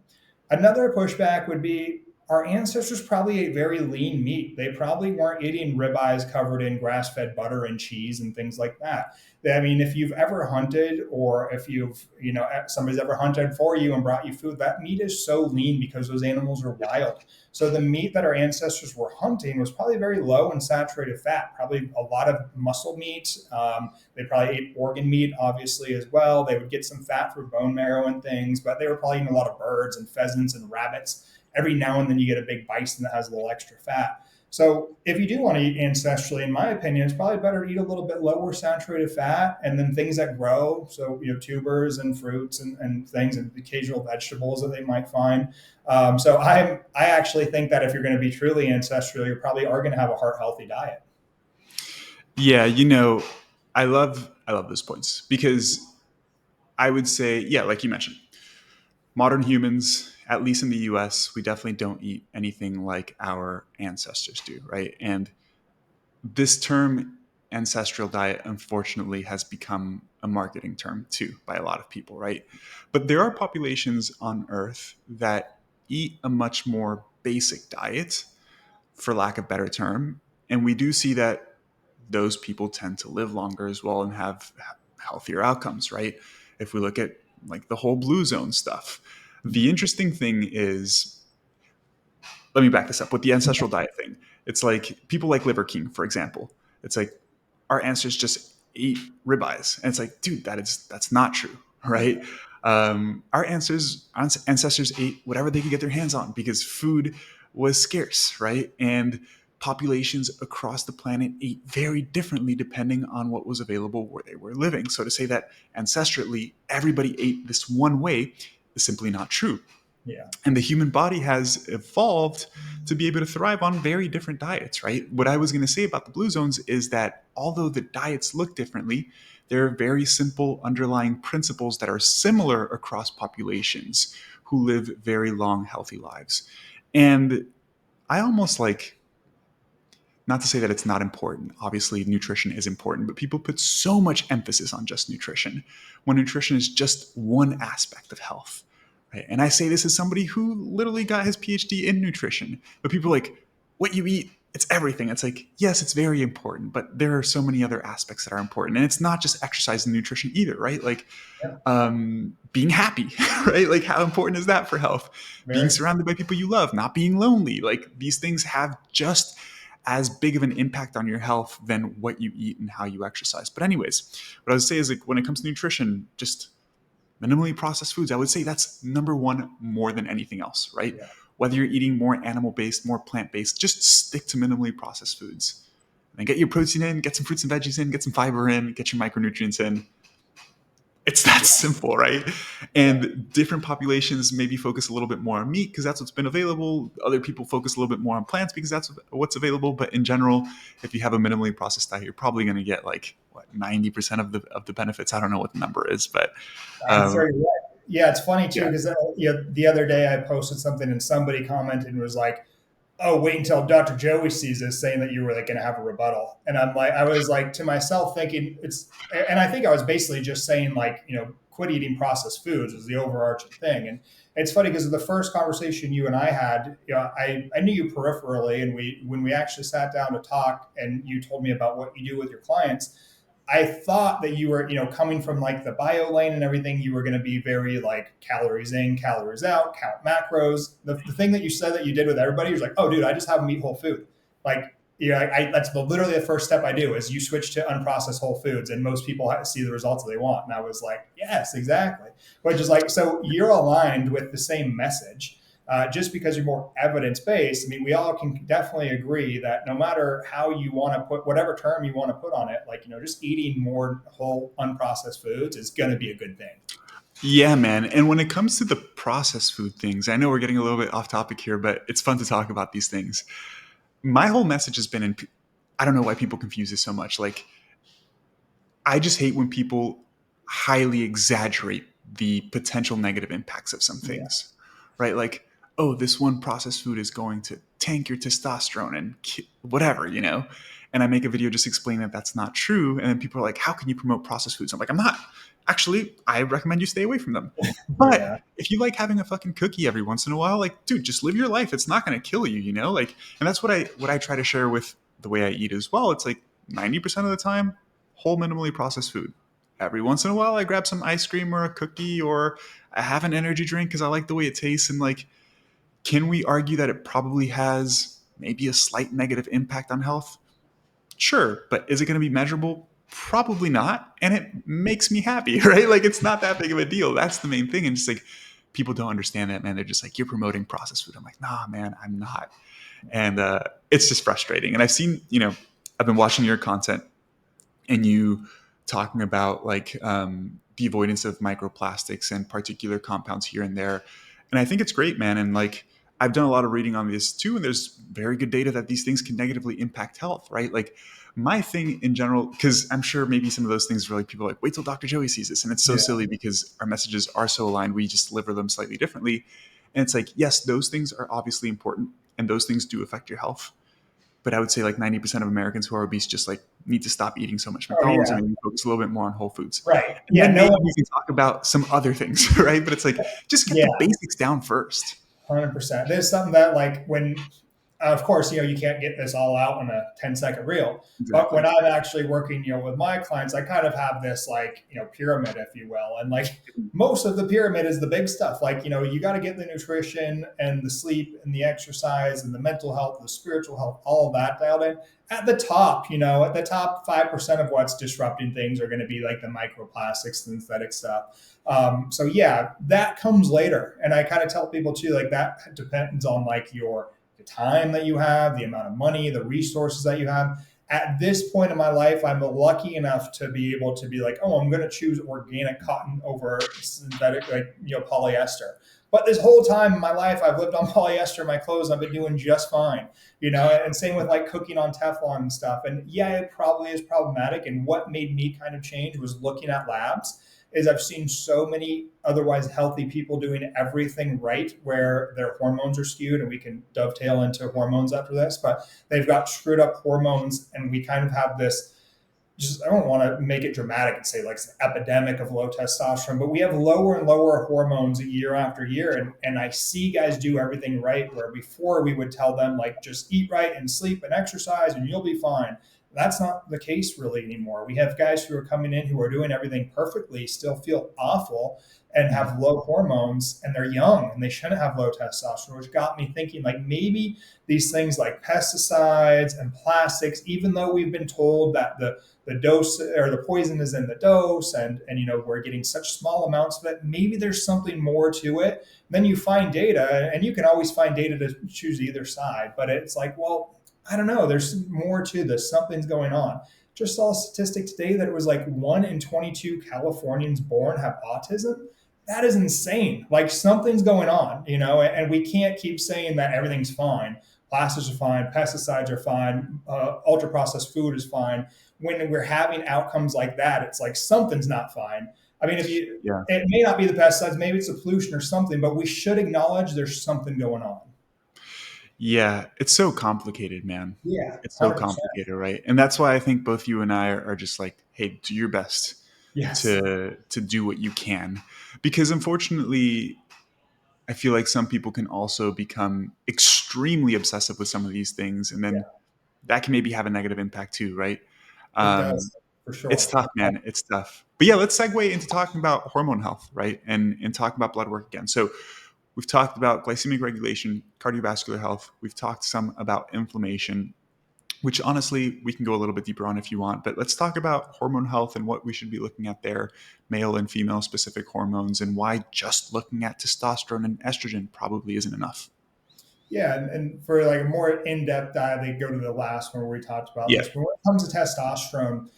Another pushback would be our ancestors probably ate very lean meat. They probably weren't eating ribeyes covered in grass fed butter and cheese and things like that. I mean, if you've ever hunted, or if somebody's ever hunted for you and brought you food, that meat is so lean because those animals are wild. So the meat that our ancestors were hunting was probably very low in saturated fat, probably a lot of muscle meat. They probably ate organ meat, obviously, as well. They would get some fat through bone marrow and things, but they were probably eating a lot of birds and pheasants and rabbits. Every now and then you get a big bison that has a little extra fat. So if you do want to eat ancestrally, in my opinion, it's probably better to eat a little bit lower saturated fat, and then things that grow. So, tubers and fruits and things, and occasional vegetables that they might find. So I actually think that if you're going to be truly ancestral, you probably are going to have a heart healthy diet. Yeah, I love those points because I would say, yeah, like you mentioned, modern humans, at least in the US, we definitely don't eat anything like our ancestors do, right? And this term ancestral diet, unfortunately, has become a marketing term too by a lot of people, right? But there are populations on Earth that eat a much more basic diet, for lack of a better term. And we do see that those people tend to live longer as well and have healthier outcomes, right? If we look at like the whole blue zone stuff. The interesting thing is, let me back this up with the ancestral diet thing. It's like people like Liver King, for example. It's like our ancestors just ate ribeyes, and it's like, dude, that's not true, right? Our ancestors ate whatever they could get their hands on because food was scarce, right? And populations across the planet ate very differently depending on what was available where they were living. So to say that ancestrally everybody ate this one way is simply not true. Yeah. And the human body has evolved to be able to thrive on very different diets, right? What I was going to say about the blue zones is that although the diets look differently, there are very simple underlying principles that are similar across populations who live very long, healthy lives. And I almost like, not to say that it's not important. Obviously, nutrition is important, but people put so much emphasis on just nutrition when nutrition is just one aspect of health. Right? And I say this as somebody who literally got his PhD in nutrition, but people are like, what you eat, it's everything. It's like, yes, it's very important, but there are so many other aspects that are important. And it's not just exercise and nutrition either, right? Like Yeah. being happy, right? Like how important is that for health? Being Very. surrounded by people you love, not being lonely. Like these things have just as big of an impact on your health than what you eat and how you exercise. But anyways, what I would say is like when it comes to nutrition, just minimally processed foods, I would say that's number one more than anything else, right? Yeah. Whether you're eating more animal based, more plant based, just stick to minimally processed foods. And get your protein in, get some fruits and veggies in, get some fiber in, get your micronutrients in. It's that simple, right? Yeah. And different populations maybe focus a little bit more on meat because that's what's been available. Other people focus a little bit more on plants because that's what's available. But in general, if you have a minimally processed diet, you're probably going to get like what 90% of the benefits. I don't know what the number is, but I'm sure um, you're right. Yeah, it's funny too yeah, because the other day I posted something and somebody commented and was like, "Oh, wait until Dr. Joey sees this," saying that you were like going to have a rebuttal. And I'm like, I was like to myself thinking and I think I was basically just saying like, quit eating processed foods was the overarching thing. And it's funny because the first conversation you and I had, I knew you peripherally, and when we actually sat down to talk, and you told me about what you do with your clients. I thought that you were, coming from like the bio lane and everything, you were going to be very like calories in, calories out, count macros. The thing that you said that you did with everybody was like, oh, dude, I just have them eat whole food. Like, that's literally the first step I do is you switch to unprocessed whole foods, and most people see the results that they want. And I was like, yes, exactly. Which is like, so you're aligned with the same message. Just because you're more evidence based, I mean, we all can definitely agree that no matter how you want to put whatever term you want to put on it, like, just eating more whole unprocessed foods is going to be a good thing. yeah, man. And when it comes to the processed food things, I know we're getting a little bit off topic here, but it's fun to talk about these things. My whole message has been in. I don't know why people confuse this so much. Like I just hate when people highly exaggerate the potential negative impacts of some Yeah. things, right? Like, oh, this one processed food is going to tank your testosterone and whatever, you know? And I make a video just explaining that that's not true. And then people are like, how can you promote processed foods? I'm like, I'm not. Actually, I recommend you stay away from them. Yeah. But if you like having a fucking cookie every once in a while, like, dude, just live your life. It's not going to kill you, you know? Like, and that's what I try to share with the way I eat as well. It's like 90% of the time, whole minimally processed food. Every once in a while, I grab some ice cream or a cookie or I have an energy drink because I like the way it tastes. And like, can we argue that it probably has maybe a slight negative impact on health? Sure, but is it going to be measurable? Probably not. And it makes me happy, right? Like, it's not that big of a deal. That's the main thing. And just like, people don't understand that, man. They're just like, you're promoting processed food. I'm like, nah, man, I'm not. And it's just frustrating. And I've seen, I've been watching your content and you talking about like the avoidance of microplastics and particular compounds here and there. And I think it's great, man. And like I've done a lot of reading on this too, and there's very good data that these things can negatively impact health, right? Like my thing in general, because I'm sure maybe some of those things really people are like, wait till Dr. Joey sees this. And it's so Yeah. silly because our messages are so aligned, we just deliver them slightly differently. And it's like, yes, those things are obviously important and those things do affect your health, but I would say like 90% of Americans who are obese just like need to stop eating so much Oh, McDonald's yeah. and maybe focus a little bit more on whole foods. Right. And Yeah. then No maybe we one's, can talk about some other things, right? But it's like, just get yeah, the basics down first. 100%. There's something that like when of course, you can't get this all out in a 10-second reel. But when Exactly. I'm actually working, with my clients, I kind of have this like, pyramid, if you will. And like most of the pyramid is the big stuff. Like, you got to get the nutrition and the sleep and the exercise and the mental health, the spiritual health, all of that dialed in. At the top, at the top 5% of what's disrupting things are going to be like the microplastics, synthetic stuff. So yeah, that comes later. And I kind of tell people too, like that depends on like the time that you have, the amount of money, the resources that you have. At this point in my life, I'm lucky enough to be able to be like, oh, I'm going to choose organic cotton over synthetic, like, polyester. But this whole time in my life, I've lived on polyester in my clothes. And I've been doing just fine, and same with like cooking on Teflon and stuff. And yeah, it probably is problematic. And what made me kind of change was looking at labs. Is I've seen so many otherwise healthy people doing everything right where their hormones are skewed, and we can dovetail into hormones after this, but they've got screwed up hormones, and we kind of have this, just, I don't want to make it dramatic and say like it's an epidemic of low testosterone, but we have lower and lower hormones year after year. And I see guys do everything right where before we would tell them like just eat right and sleep and exercise and you'll be fine. That's not the case really anymore. We have guys who are coming in who are doing everything perfectly, still feel awful and have low hormones, and they're young and they shouldn't have low testosterone, which got me thinking like maybe these things like pesticides and plastics, even though we've been told that the dose or the poison is in the dose, and we're getting such small amounts of it, maybe there's something more to it. Then you find data, and you can always find data to choose either side, but it's like, well, I don't know, there's more to this, something's going on. Just saw a statistic today that it was like 1 in 22 Californians born have autism. That is insane. Like something's going on, and we can't keep saying that everything's fine. Plastics are fine, pesticides are fine, ultra processed food is fine. When we're having outcomes like that, it's like something's not fine. I mean, Yeah. it may not be the pesticides, maybe it's the pollution or something, but we should acknowledge there's something going on. Yeah, it's so complicated, man. Yeah, It's so 100%. complicated, right? And that's why I think both you and I are just like, hey, do your best Yes. to do what you can, because unfortunately, I feel like some people can also become extremely obsessive with some of these things, and Yeah, then that can maybe have a negative impact too, right? it Um, does for it's sure. tough, man. It's tough. But yeah, let's segue into talking about hormone health, right? And talking about blood work again. So we've talked about glycemic regulation, cardiovascular health. We've talked some about inflammation, which honestly we can go a little bit deeper on if you want. But let's talk about hormone health and what we should be looking at there, male and female specific hormones, and why just looking at testosterone and estrogen probably isn't enough. Yeah, and for like a more in-depth dive, they go to the last one where we talked about Yeah. this. But when it comes to testosterone,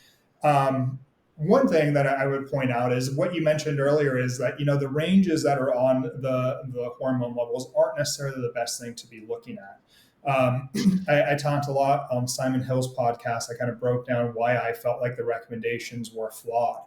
um, one thing that I would point out is what you mentioned earlier is that the ranges that are on the hormone levels aren't necessarily the best thing to be looking at. I talked a lot on Simon Hill's podcast. I kind of broke down why I felt like the recommendations were flawed,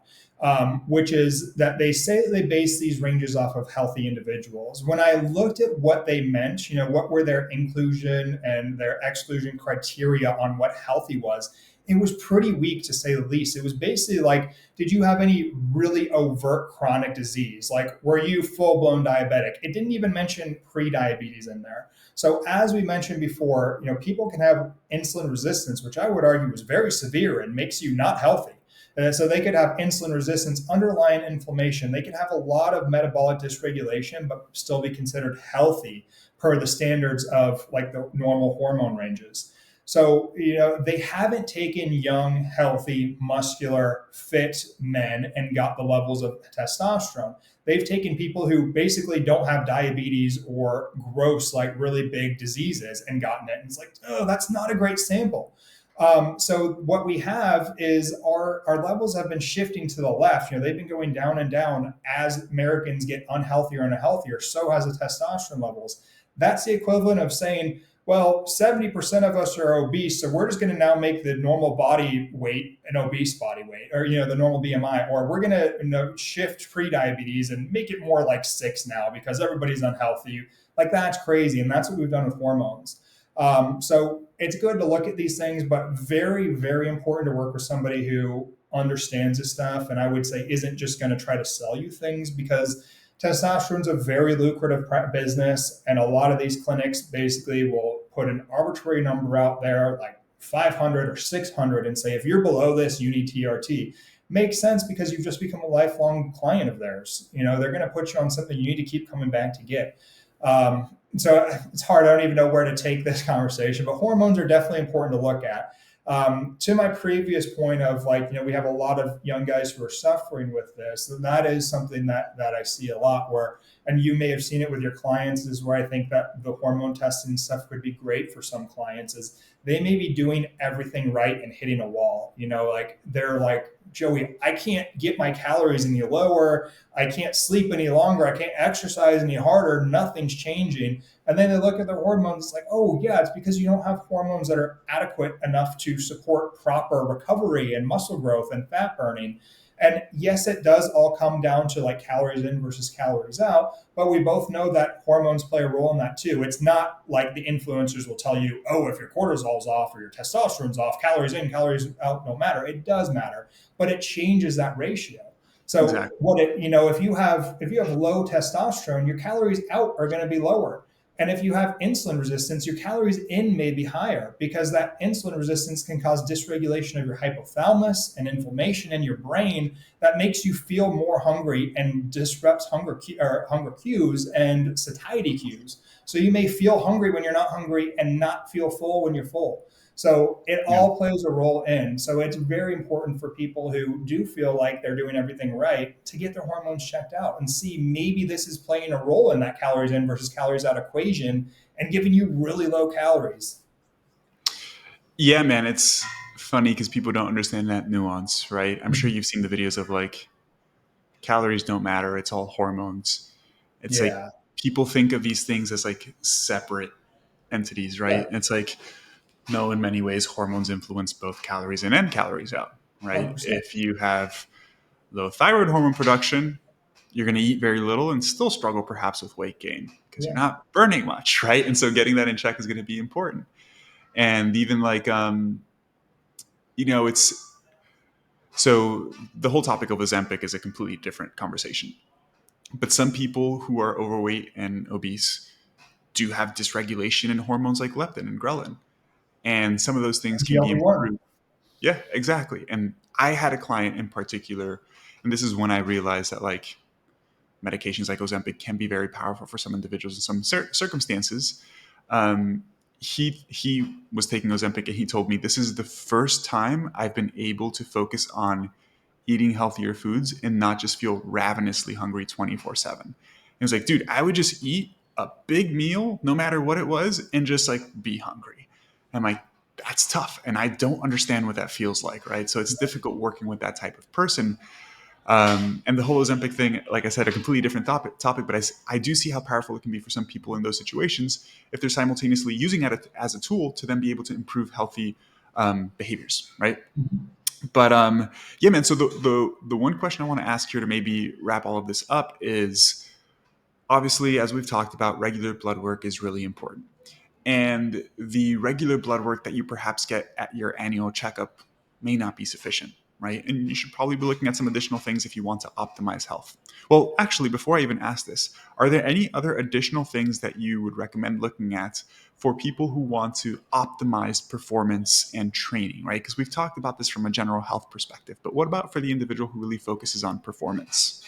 which is that they say that they base these ranges off of healthy individuals. When I looked at what they meant, what were their inclusion and their exclusion criteria on what healthy was, it was pretty weak to say the least. It was basically like, did you have any really overt chronic disease? Like, were you full blown diabetic? It didn't even mention pre-diabetes in there. So as we mentioned before, people can have insulin resistance, which I would argue is very severe and makes you not healthy. So they could have insulin resistance, underlying inflammation. They could have a lot of metabolic dysregulation, but still be considered healthy per the standards of like the normal hormone ranges. So, they haven't taken young, healthy, muscular, fit men and got the levels of testosterone. They've taken people who basically don't have diabetes or gross, like really big diseases and gotten it. And it's like, oh, that's not a great sample. So what we have is our levels have been shifting to the left. They've been going down and down as Americans get unhealthier and unhealthier. So has the testosterone levels. That's the equivalent of saying, well, 70% of us are obese, so we're just going to now make the normal body weight an obese body weight, or the normal BMI, or we're going to shift pre-diabetes and make it more like 6 now because everybody's unhealthy. Like that's crazy, and that's what we've done with hormones. So it's good to look at these things, but very, very important to work with somebody who understands this stuff, and I would say isn't just going to try to sell you things, because testosterone is a very lucrative business, and a lot of these clinics basically will put an arbitrary number out there like 500 or 600 and say, if you're below this, you need TRT. Makes sense because you've just become a lifelong client of theirs. They're going to put you on something you need to keep coming back to get. So it's hard. I don't even know where to take this conversation, but hormones are definitely important to look at. To my previous point of like, we have a lot of young guys who are suffering with this. And that is something that I see a lot where, and you may have seen it with your clients, is where I think that the hormone testing stuff could be great for some clients, is they may be doing everything right and hitting a wall. Like they're like Joey, I can't get my calories any lower. I can't sleep any longer. I can't exercise any harder. Nothing's changing. And then they look at their hormones. It's like, oh, yeah, it's because you don't have hormones that are adequate enough to support proper recovery and muscle growth and fat burning. And yes, it does all come down to like calories in versus calories out, but we both know that hormones play a role in that too. It's not like the influencers will tell you, oh, if your cortisol's off or your testosterone's off, calories in, calories out don't matter. It does matter, but it changes that ratio. So Exactly. what it, if you have low testosterone, your calories out are going to be lower. And if you have insulin resistance, your calories in may be higher because that insulin resistance can cause dysregulation of your hypothalamus and inflammation in your brain that makes you feel more hungry and disrupts hunger cues and satiety cues. So you may feel hungry when you're not hungry and not feel full when you're full. So it Yeah. all plays a role in. So it's very important for people who do feel like they're doing everything right to get their hormones checked out and see maybe this is playing a role in that calories in versus calories out equation and giving you really low calories. Yeah, man, it's funny because people don't understand that nuance, right? I'm sure you've seen the videos of like calories don't matter, it's all hormones. It's like Yeah. people think of these things as like separate entities, right? Yeah. And it's like, no, in many ways, hormones influence both calories in and calories out, right? 100%. If you have low thyroid hormone production, you're going to eat very little and still struggle perhaps with weight gain because you're Yeah. not burning much, right? And so getting that in check is going to be important. And even like, it's so the whole topic of Ozempic is a completely different conversation. But some people who are overweight and obese do have dysregulation in hormones like leptin and ghrelin. And some of those things can be GLP-1. improved. Yeah, exactly. And I had a client in particular, and this is when I realized that like medications like Ozempic can be very powerful for some individuals in some circumstances. Um, he was taking Ozempic, and he told me this is the first time I've been able to focus on eating healthier foods and not just feel ravenously hungry 24/7. He was like, dude, I would just eat a big meal, no matter what it was, and just like be hungry. And I'm like, that's tough. And I don't understand what that feels like, right? So it's difficult working with that type of person. And the whole Ozempic thing, like I said, a completely different topic, but I do see how powerful it can be for some people in those situations if they're simultaneously using it as a tool to then be able to improve healthy behaviors, right? But yeah, man. So the one question I want to ask here to maybe wrap all of this up is obviously, as we've talked about, regular blood work is really important. And the regular blood work that you perhaps get at your annual checkup may not be sufficient, right? And you should probably be looking at some additional things if you want to optimize health. Well, actually, before I even ask this, are there any other additional things that you would recommend looking at for people who want to optimize performance and training, right? Because we've talked about this from a general health perspective, but what about for the individual who really focuses on performance?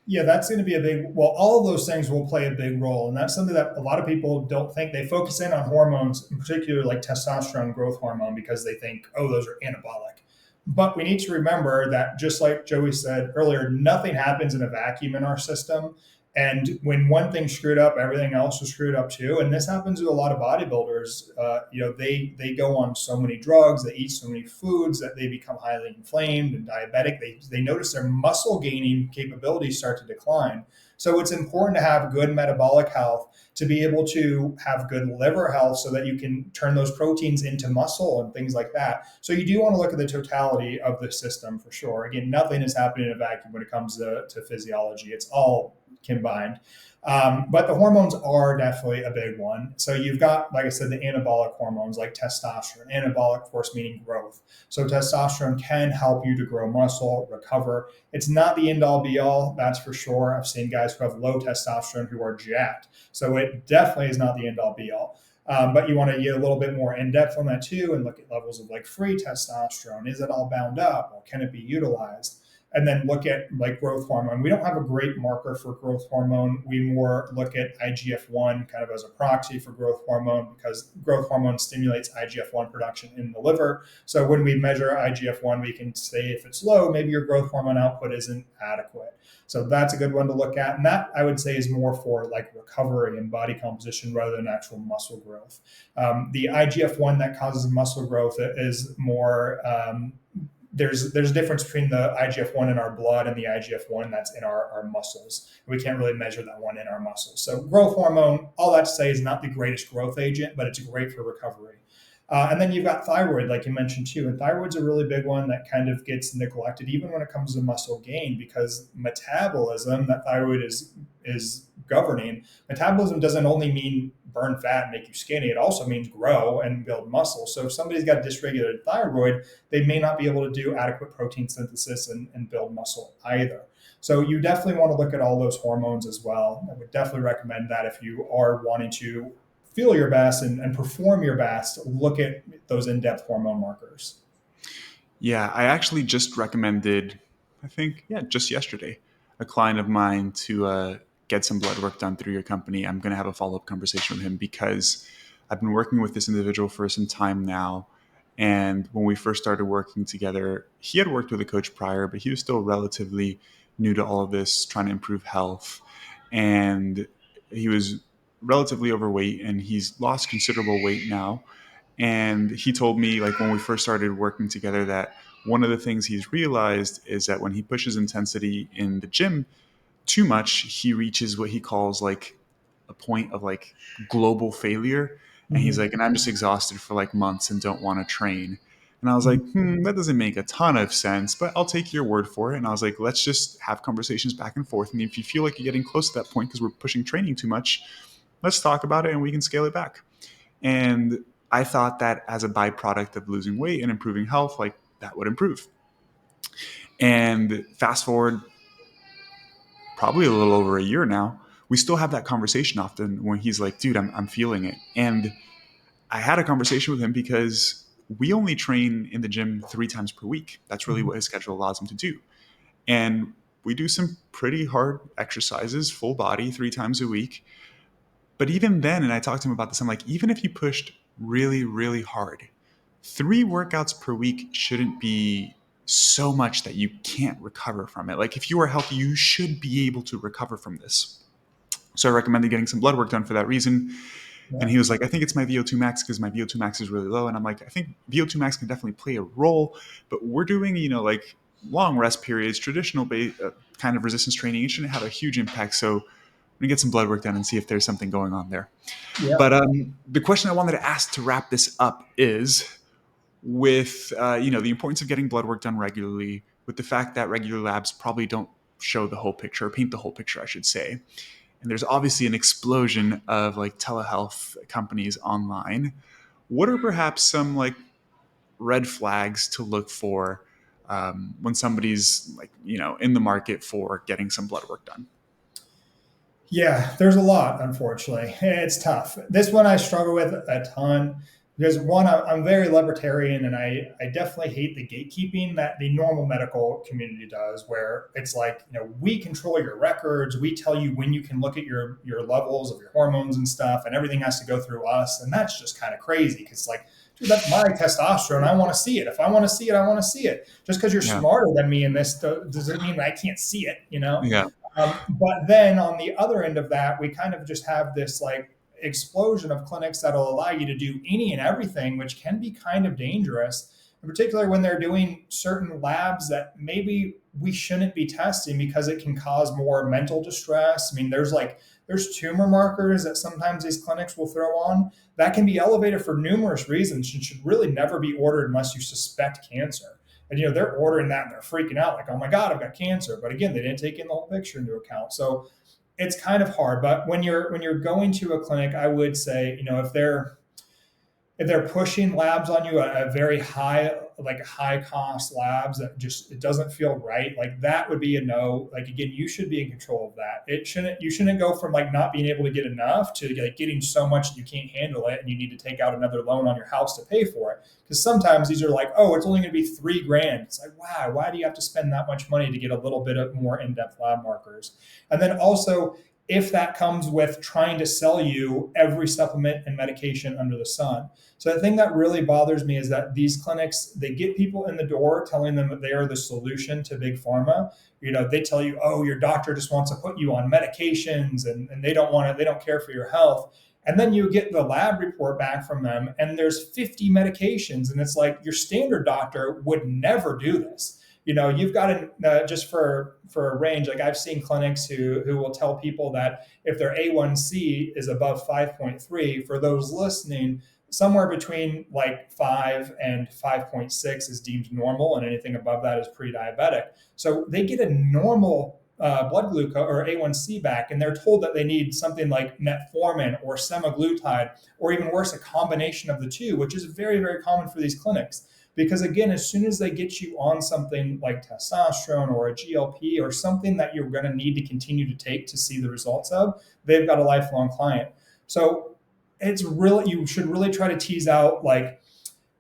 Yeah, that's going to be a big, well, all of those things will play a big role. And that's something that a lot of people don't think. They focus in on hormones, in particular like testosterone growth hormone, because they think, oh, those are anabolic. But we need to remember that just like Joey said earlier, nothing happens in a vacuum in our system. And when one thing screwed up, everything else was screwed up too. And this happens to a lot of bodybuilders. They go on so many drugs, they eat so many foods that they become highly inflamed and diabetic. They notice their muscle gaining capabilities start to decline. So it's important to have good metabolic health to be able to have good liver health so that you can turn those proteins into muscle and things like that. So you do want to look at the totality of the system for sure. Again, nothing is happening in a vacuum when it comes to physiology. It's all combined. But the hormones are definitely a big one. So you've got, like I said, the anabolic hormones like testosterone, anabolic, of course, meaning growth. So testosterone can help you to grow muscle, recover. It's not the end all be all, that's for sure. I've seen guys who have low testosterone who are jacked. So it definitely is not the end all be all. But you want to get a little bit more in depth on that too and look at levels of like free testosterone. Is it all bound up or can it be utilized? And then look at like growth hormone. We don't have a great marker for growth hormone. We more look at IGF-1 kind of as a proxy for growth hormone because growth hormone stimulates IGF-1 production in the liver. So when we measure IGF-1, we can say if it's low, maybe your growth hormone output isn't adequate. So that's a good one to look at. And that I would say is more for like recovery and body composition rather than actual muscle growth. The IGF-1 that causes muscle growth is more there's a difference between the IGF-1 in our blood and the IGF-1 that's in our muscles. We can't really measure that one in our muscles. So growth hormone, all that to say, is not the greatest growth agent, but it's great for recovery. And then you've got thyroid, like you mentioned too. And thyroid's a really big one that kind of gets neglected, even when it comes to muscle gain, because metabolism, that thyroid is governing. Metabolism doesn't only mean burn fat and make you skinny; it also means grow and build muscle. So if somebody's got dysregulated thyroid, they may not be able to do adequate protein synthesis and build muscle either. So you definitely want to look at all those hormones as well. I would definitely recommend that if you are wanting to feel your best and perform your best, look at those in-depth hormone markers. Yeah, I actually just recommended, I think, yeah, just yesterday, a client of mine to get some blood work done through your company. I'm going to have a follow-up conversation with him because I've been working with this individual for some time now. And when we first started working together, he had worked with a coach prior, but he was still relatively new to all of this, trying to improve health. And he was relatively overweight, and he's lost considerable weight now. And he told me, like, when we first started working together, that one of the things he's realized is that when he pushes intensity in the gym too much, he reaches what he calls like a point of like global failure. And he's Mm-hmm. like, and I'm just exhausted for like months and don't want to train. And I was like, Mm-hmm. that doesn't make a ton of sense, but I'll take your word for it. And I was like, let's just have conversations back and forth. And if you feel like you're getting close to that point because we're pushing training too much, let's talk about it and we can scale it back. And I thought that as a byproduct of losing weight and improving health, like that would improve. And fast forward probably a little over a year now, we still have that conversation often when he's like, dude, I'm feeling it. And I had a conversation with him because we only train in the gym 3 times per week. That's really what his schedule allows him to do. And we do some pretty hard exercises, full body, 3 times a week. But even then, and I talked to him about this, I'm like, even if you pushed really, really hard, 3 workouts per week shouldn't be so much that you can't recover from it. Like if you are healthy, you should be able to recover from this. So I recommended getting some blood work done for that reason. And Yeah. he was like, I think it's my VO2 max because my VO2 max is really low. And I'm like, I think VO2 max can definitely play a role, but we're doing, like long rest periods, traditional kind of resistance training. It shouldn't have a huge impact. So I'm going to get some blood work done and see if there's something going on there. Yeah. But the question I wanted to ask to wrap this up is, with the importance of getting blood work done regularly, with the fact that regular labs probably don't show the whole picture, or paint the whole picture, I should say. And there's obviously an explosion of like telehealth companies online. What are perhaps some like red flags to look for when somebody's like, in the market for getting some blood work done? Yeah, there's a lot, unfortunately. It's tough. This one I struggle with a ton because one, I'm very libertarian and I definitely hate the gatekeeping that the normal medical community does, where it's like, we control your records. We tell you when you can look at your levels of your hormones and stuff, and everything has to go through us. And that's just kind of crazy because it's like, dude, that's my testosterone. I want to see it. If I want to see it, I want to see it. Just because you're Yeah. smarter than me in this doesn't mean that I can't see it. Yeah. But then on the other end of that, we kind of just have this like explosion of clinics that'll allow you to do any and everything, which can be kind of dangerous, in particular when they're doing certain labs that maybe we shouldn't be testing because it can cause more mental distress. I mean, there's tumor markers that sometimes these clinics will throw on that can be elevated for numerous reasons and should really never be ordered unless you suspect cancer. And they're ordering that and they're freaking out like, oh my God, I've got cancer. But again, they didn't take in the whole picture into account. So it's kind of hard. But when you're going to a clinic, I would say, if they're pushing labs on you, a very high cost labs that just it doesn't feel right, like that would be a no. Like again, you should be in control of that. You shouldn't go from like not being able to get enough to like getting so much that you can't handle it and you need to take out another loan on your house to pay for it. Because sometimes these are like, oh, it's only going to be $3,000. It's like, wow, why do you have to spend that much money to get a little bit of more in-depth lab markers? And then also, if that comes with trying to sell you every supplement and medication under the sun. So the thing that really bothers me is that these clinics, they get people in the door telling them that they are the solution to big pharma. They tell you, oh, your doctor just wants to put you on medications and they don't care for your health. And then you get the lab report back from them, and there's 50 medications. And it's like, your standard doctor would never do this. You've got to, just for a range, like I've seen clinics who will tell people that if their A1C is above 5.3, for those listening, somewhere between like 5 and 5.6 is deemed normal, and anything above that is pre-diabetic. So they get a normal blood glucose or A1C back, and they're told that they need something like metformin or semaglutide, or even worse, a combination of the two, which is very, very common for these clinics. Because again, as soon as they get you on something like testosterone or a GLP or something that you're going to need to continue to take to see the results of, they've got a lifelong client. So you should really try to tease out, like,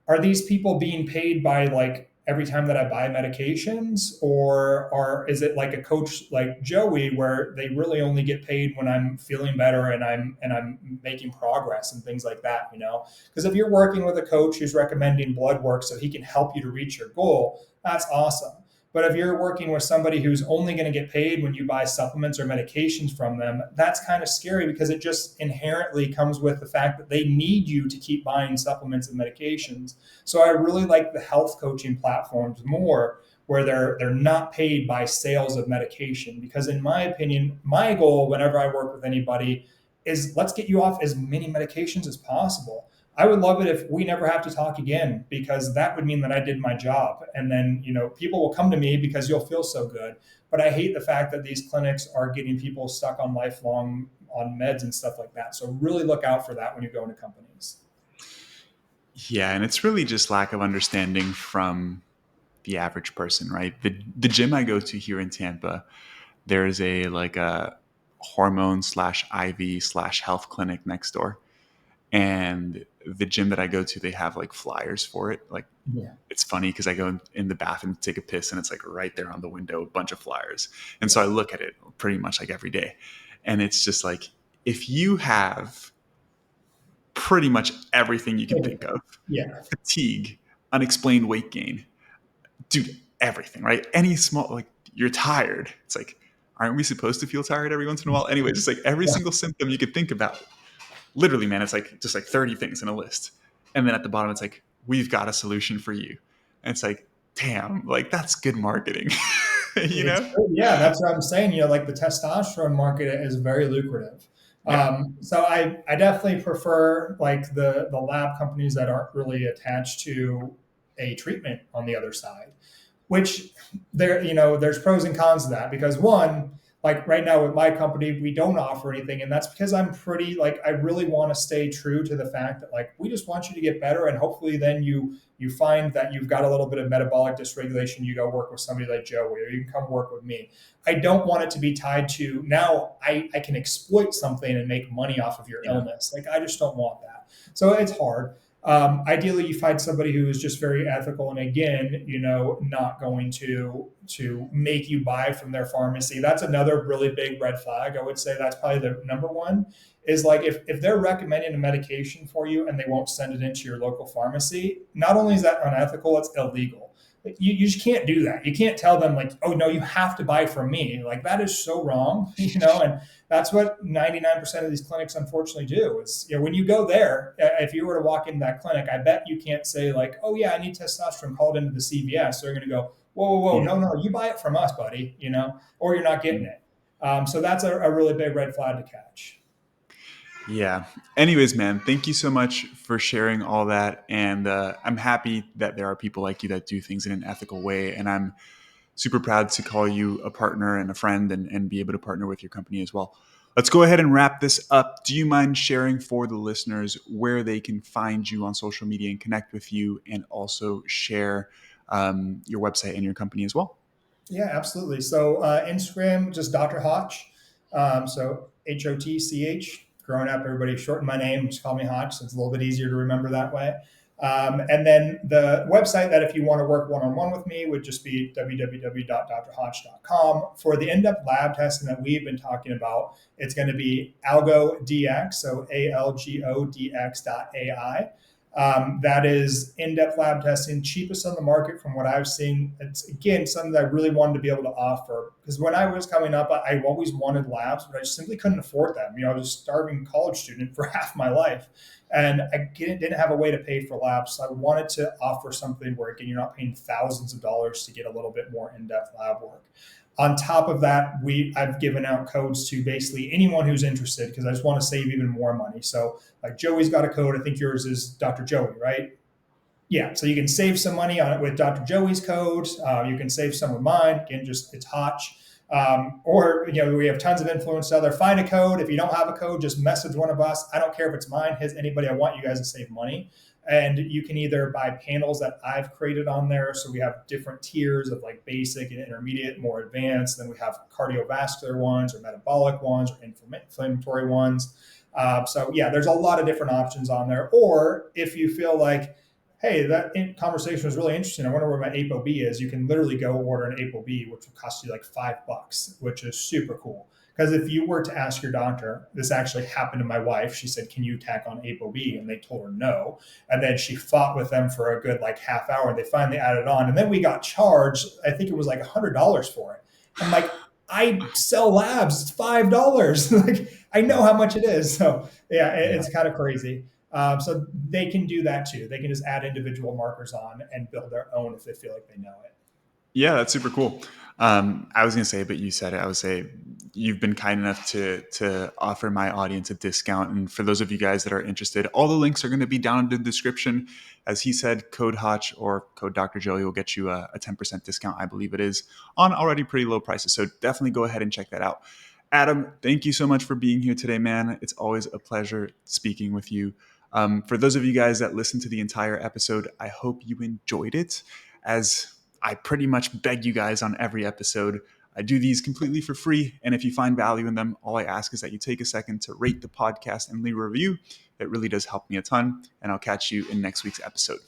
are these people being paid by like every time that I buy medications, or is it like a coach like Joey where they really only get paid when I'm feeling better and I'm making progress and things like that, Because if you're working with a coach who's recommending blood work so he can help you to reach your goal, that's awesome. But if you're working with somebody who's only going to get paid when you buy supplements or medications from them, that's kind of scary, because it just inherently comes with the fact that they need you to keep buying supplements and medications. So I really like the health coaching platforms more, where they're not paid by sales of medication, because in my opinion, my goal whenever I work with anybody is, let's get you off as many medications as possible. I would love it if we never have to talk again, because that would mean that I did my job. And then, people will come to me because you'll feel so good. But I hate the fact that these clinics are getting people stuck on lifelong on meds and stuff like that. So really look out for that when you go into companies. Yeah, and it's really just lack of understanding from the average person, right? The gym I go to here in Tampa, there's a hormone / IV / health clinic next door. And the gym that I go to, they have like flyers for it. Like, Yeah. it's funny because I go in the bathroom to take a piss, and it's like right there on the window, a bunch of flyers. And so I look at it pretty much like every day. And it's just like, if you have pretty much everything you can think of, Yeah. fatigue, unexplained weight gain, dude, everything, right? Any small, like, you're tired. It's like, aren't we supposed to feel tired every once in a while? Anyway, just like every single symptom you could think about. Literally, man, it's like just like 30 things in a list. And then at the bottom, it's like, we've got a solution for you. And it's like, damn, like, that's good marketing. Yeah, that's what I'm saying. Like the testosterone market is very lucrative. Yeah. So I definitely prefer like the lab companies that aren't really attached to a treatment on the other side, which there's pros and cons to that, because one, like right now with my company, we don't offer anything. And that's because I'm pretty, like, I really want to stay true to the fact that, like, we just want you to get better. And hopefully then you find that you've got a little bit of metabolic dysregulation, you go work with somebody like Joey, or you can come work with me. I don't want it to be tied to, now I can exploit something and make money off of your illness. Like, I just don't want that. So it's hard. Ideally, you find somebody who is just very ethical, and again, not going to make you buy from their pharmacy. That's another really big red flag. I would say that's probably the number one, is like, if they're recommending a medication for you and they won't send it into your local pharmacy, not only is that unethical, it's illegal. You just can't do that. You can't tell them like, oh no, you have to buy from me. Like, that is so wrong, and that's what 99% of these clinics unfortunately do. Is, when you go there, if you were to walk into that clinic, I bet you can't say like, oh yeah, I need testosterone, called into the CVS. They're going to go, whoa, Yeah. no, you buy it from us, buddy, or you're not getting it. So that's a really big red flag to catch. Yeah. Anyways, man, thank you so much for sharing all that. And I'm happy that there are people like you that do things in an ethical way. And I'm super proud to call you a partner and a friend, and be able to partner with your company as well. Let's go ahead and wrap this up. Do you mind sharing for the listeners where they can find you on social media and connect with you, and also share your website and your company as well? Yeah, absolutely. So Instagram, just Dr. Hotch. So HOTCH. Growing up, everybody shortened my name, just call me Hotch. So it's a little bit easier to remember that way. And then the website that if you want to work one-on-one with me would just be www.drhotch.com. For the in-depth lab testing that we've been talking about, it's going to be AlgoDX, so ALGODX.ai. That is in-depth lab testing, cheapest on the market from what I've seen. It's, again, something that I really wanted to be able to offer, because when I was coming up, I always wanted labs, but I simply couldn't afford them. I was a starving college student for half my life, and I didn't have a way to pay for labs. So I wanted to offer something where, again, you're not paying thousands of dollars to get a little bit more in-depth lab work. On top of that, I've given out codes to basically anyone who's interested, because I just want to save even more money. So like Joey's got a code. I think yours is Dr. Joey, right? Yeah. So you can save some money on it with Dr. Joey's code. You can save some with mine. Again, just it's Hotch. Or we have tons of influencers out there. Find a code. If you don't have a code, just message one of us. I don't care if it's mine, his, anybody. I want you guys to save money. And you can either buy panels that I've created on there. So we have different tiers of like basic and intermediate, more advanced. Then we have cardiovascular ones or metabolic ones or inflammatory ones. So yeah, there's a lot of different options on there. Or if you feel like, hey, that conversation was really interesting, I wonder where my ApoB is, you can literally go order an ApoB, which will cost you like $5, which is super cool. Because if you were to ask your doctor, this actually happened to my wife. She said, can you tack on ApoB? And they told her no. And then she fought with them for a good like half hour. And they finally added on. And then we got charged, I think it was like $100 for it. I'm like, I sell labs, it's $5. Like, I know how much it is. So yeah, it's kind of crazy. So they can do that too. They can just add individual markers on and build their own if they feel like they know it. Yeah, that's super cool. I was going to say, but you said it. I would say you've been kind enough to offer my audience a discount. And for those of you guys that are interested, all the links are going to be down in the description. As he said, code Hotch or code Dr. Joey will get you a 10% discount, I believe it is, on already pretty low prices. So definitely go ahead and check that out. Adam, thank you so much for being here today, man. It's always a pleasure speaking with you. For those of you guys that listened to the entire episode, I hope you enjoyed it. As I pretty much beg you guys on every episode, I do these completely for free. And if you find value in them, all I ask is that you take a second to rate the podcast and leave a review. It really does help me a ton. And I'll catch you in next week's episode.